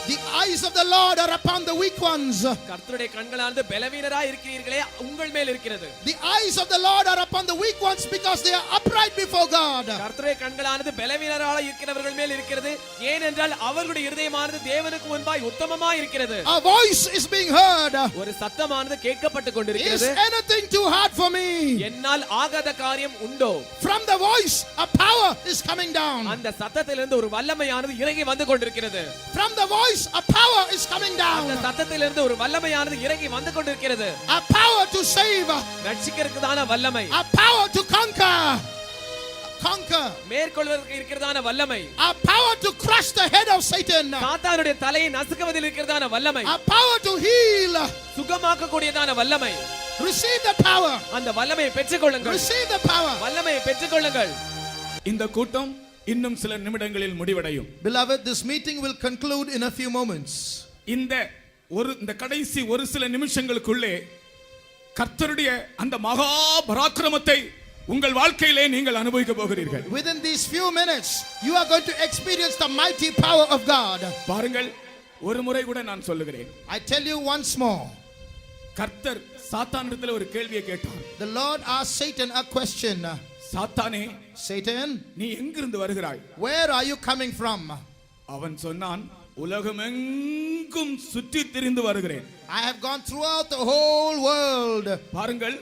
The eyes of the Lord are upon the weak ones. கர்த்தருடைய கண்களானது பலவீனராய் இருக்கிறீர்களே உங்கள் மேல் இருக்கிறது. The eyes of the Lord are upon the weak ones because they are upright before God. கர்த்தருடைய கண்களானது பலவீனராய் இருக்கிறவர்கள் மேல் இருக்கிறது. ஏனென்றால் அவர்களுடைய இருதயமானது தேவனுக்கு முன்பாய் உத்தமமாய் இருக்கிறது. A voice is being heard. ஒரு சத்தமானது கேட்கப்பட்டு Is கொண்டிருக்கிறது. anything too hard for me? என்னால் ஆகாத காரியம் உண்டோ? From the voice, a power is coming down. அந்த சத்தத்திலிருந்து ஒரு வல்லமையானது இறங்கி வந்து கொண்டிருக்கிறது. From the voice, a power is coming அந்த down. சத்தத்திலிருந்து ஒரு வல்லமையானது இறங்கி வந்து கொண்டிருக்கிறது. A power to save. ரட்சிக்கிறதுக்கான வல்லமை, A power to conquer. Conquer. மேற்கொள்வதற்கு இருக்கிறதான வல்லமை, A power to crush the head of Satan. சாத்தானுடைய தலையை நசுக்குவதில் இருக்கிறதான வல்லமை, A power to heal. சுகமாக்க கூடியதான வல்லமை. Receive the power. அந்த வல்லமையை பெற்றுக்கொள்ளுங்கள். Receive the power. வல்லமையை பெற்றுக்கொள்ளுங்கள். இந்த கூட்டம் இன்னும் சில நிமிடங்களில் முடிவடையும். Beloved, this meeting will conclude in a few moments. இந்த கடைசி ஒரு சில நிமிஷங்களுக்குள்ளே கர்த்தருடைய அந்த மகா பராக்கிரமத்தை உங்கள் வாழ்க்கையிலே நீங்கள் அனுபவிக்க போகிறீர்கள். Within these few minutes, you are going to experience the mighty power of God. பாருங்கள், ஒரு முறை கூட நான் சொல்லுகிறேன். I tell you once more. கர்த்தர் சாத்தானிடத்தில் ஒரு கேள்வியை கேட்டார். The Lord asked Satan a question. சாத்தானே, Satan, நீ எங்கிருந்து வருகிறாய்? where are you coming from? அவன் சொன்னான், உலகமெங்கும் சுற்றி திரிந்து வருகிறேன். I have gone throughout the whole world. பாருங்கள்,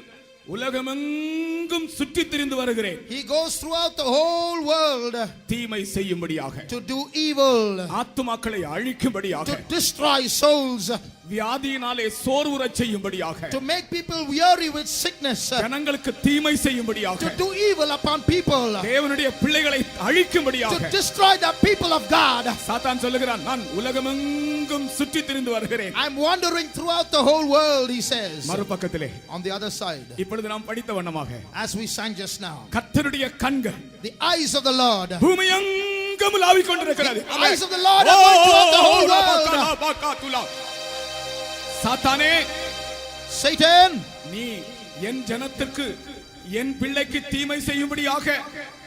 உலகமெங்கும் சுற்றி திரிந்து வருகிறேன். He goes throughout the whole world தீமை செய்யும்படியாக, to do evil, ஆத்துமாக்களை அழிக்கும்படியாக, to destroy souls, வியாதியினாலே சோர்வுறச் செய்யும்படியாக, to make people weary with sickness, ஜனங்களுக்கு தீமை செய்யும்படியாக, to do evil upon people, தேவனுடைய பிள்ளைகளை அழிக்கும்படியாக, to destroy the people of God. சாத்தான் சொல்லுகிறான், நான் உலகமெங்கும் சுற்றி திரிந்து வருகிறேன். I'm wandering throughout the whole world, he says. மறுபக்கத்திலே On the other side, இப்பொழுது நாம் படித்த வண்ணமாக, as we sang just now, கர்த்தருடைய கண்கள் the eyes of the Lord, பூமியெங்கும் உலாவிக் கொண்டிருக்கிறது. the eyes of the Lord are going throughout the whole world. சாத்தானே, Satan, நீ என் ஜனத்திற்கு என் பிள்ளைக்கு தீமை செய்யும்படியாக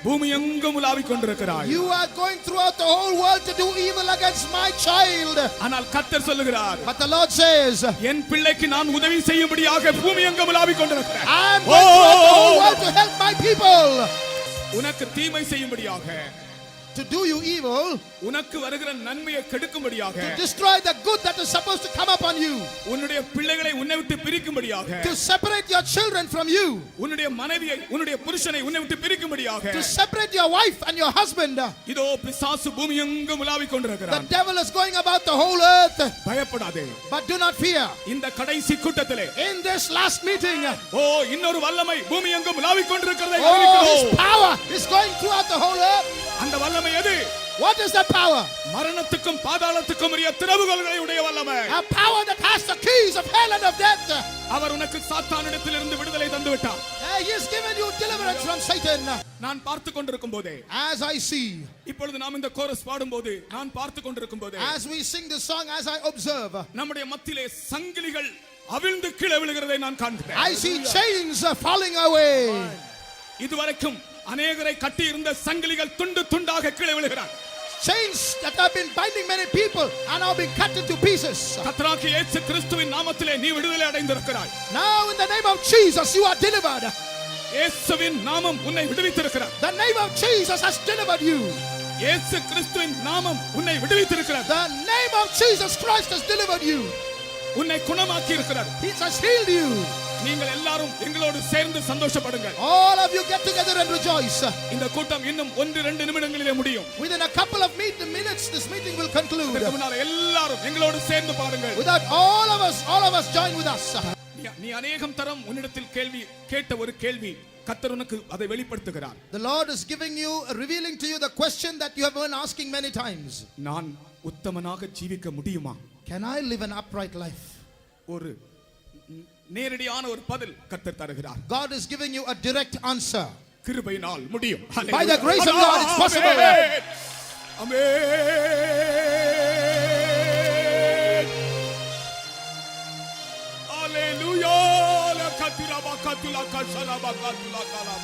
பூமி எங்கும் உலாவிக் கொண்டிருக்கிறாய். you are going throughout the whole world to do evil against my child. ஆனால் கர்த்தர் சொல்லுகிறார், But the Lord says, என் பிள்ளைக்கு நான் உதவி செய்யும்படியாக பூமி எங்கும் உலாவிக் கொண்டிருக்கிறேன். I am going throughout the whole world to help my people. உனக்கு தீமை செய்யும்படியாக, to do you evil, உனக்கு வருகிற நன்மையை கெடுக்கும்படியாக, to destroy the good that is supposed to come upon you, உன்னுடைய பிள்ளைகளை உன்னை விட்டு பிரிக்கும்படியாக, to separate your children from you, உன்னுடைய மனைவியை உன்னுடைய புருஷனை உன்னை விட்டு பிரிக்கும்படியாக, to separate your wife and your husband. இதோ பிசாசு பூமி எங்கும் உலாவிக் The கொண்டிருக்கிறான். devil is going about the whole earth. பயப்படாதே. But do not fear. இந்த கடைசி கூட்டத்திலே, In this last meeting, இன்னொரு வல்லமை பூமி எங்கும் உலாவிக் கொண்டிருக்கிறதை this அறிவிக்கிறோம். power is going throughout the whole earth. அந்த வல்லமை எது? What is that power? மரணத்துக்கும் பாதாளத்துக்கும் உரிய திறவுகோல்களை உடைய வல்லமை. A power that has the keys of hell and of death. அவர் உனக்கு சாத்தானிடத்திலிருந்து விடுதலை தந்து விட்டார். He has given you deliverance from Satan. நான் பார்த்து கொண்டிருக்கும் போதே, As I see, இப்பொழுது நாம் இந்த கோரஸ் பாடும்போது, நான் பார்த்து கொண்டிருக்கும் போதே, as we sing this song, as I observe, நம்முடைய மத்தியிலே சங்கிலிகள் அவிழ்ந்து கீழே விழுகிறதை நான் காண்கிறேன். I see chains falling away. இதுவரைக்கும் அநேகரை கட்டி இருந்த சங்கிலிகள் துண்டு துண்டாக கீழே விழுகிறார். Chains that have been binding many people are now being cut into pieces. கர்த்தராகிய இயேசு கிறிஸ்துவின் நாமத்திலே நீ விடுதலை அடைந்திருக்கிறாய். Now in the name of Jesus you are delivered. இயேசுவின் நாமம் உன்னை விடுவித்திருக்கிறது. The name of Jesus has delivered you. இயேசு கிறிஸ்துவின் நாமம் உன்னை விடுவித்திருக்கிறது. The name of Jesus Christ has delivered you. உன்னை குணமாக்கி இருக்கிறார். He has healed you. நீங்கள் எல்லாரும் எங்களோடு சேர்ந்து சந்தோஷப்படுங்கள். All of you get together and rejoice. இந்த கூட்டம் இன்னும் 1-2 நிமிடங்களிலே முடியும். Within a couple of minutes this meeting will conclude. இதற்கு முன்னால் எல்லாரும் எங்களோடு சேர்ந்து பாடுங்கள். Without all of us join with us. நீ அநேகம் தரம் உன்னிடத்தில் கேள்வி கேட்ட ஒரு கேள்வி கர்த்தர் உனக்கு அதை வெளிப்படுத்துகிறார். The Lord is giving you, revealing to you the question that you have been asking many times. நான் உத்தமனாக ஜீவிக்க முடியுமா? Can I live an upright life? ஒரு நேரடியான ஒரு பதில் கர்த்தர் தருகிறார். God is giving you a direct answer. கிருபையினால் முடியும். By the grace of God it's possible. Amen. Hallelujah. லகதிரபகதுலா கஷலபகதுலா Kala.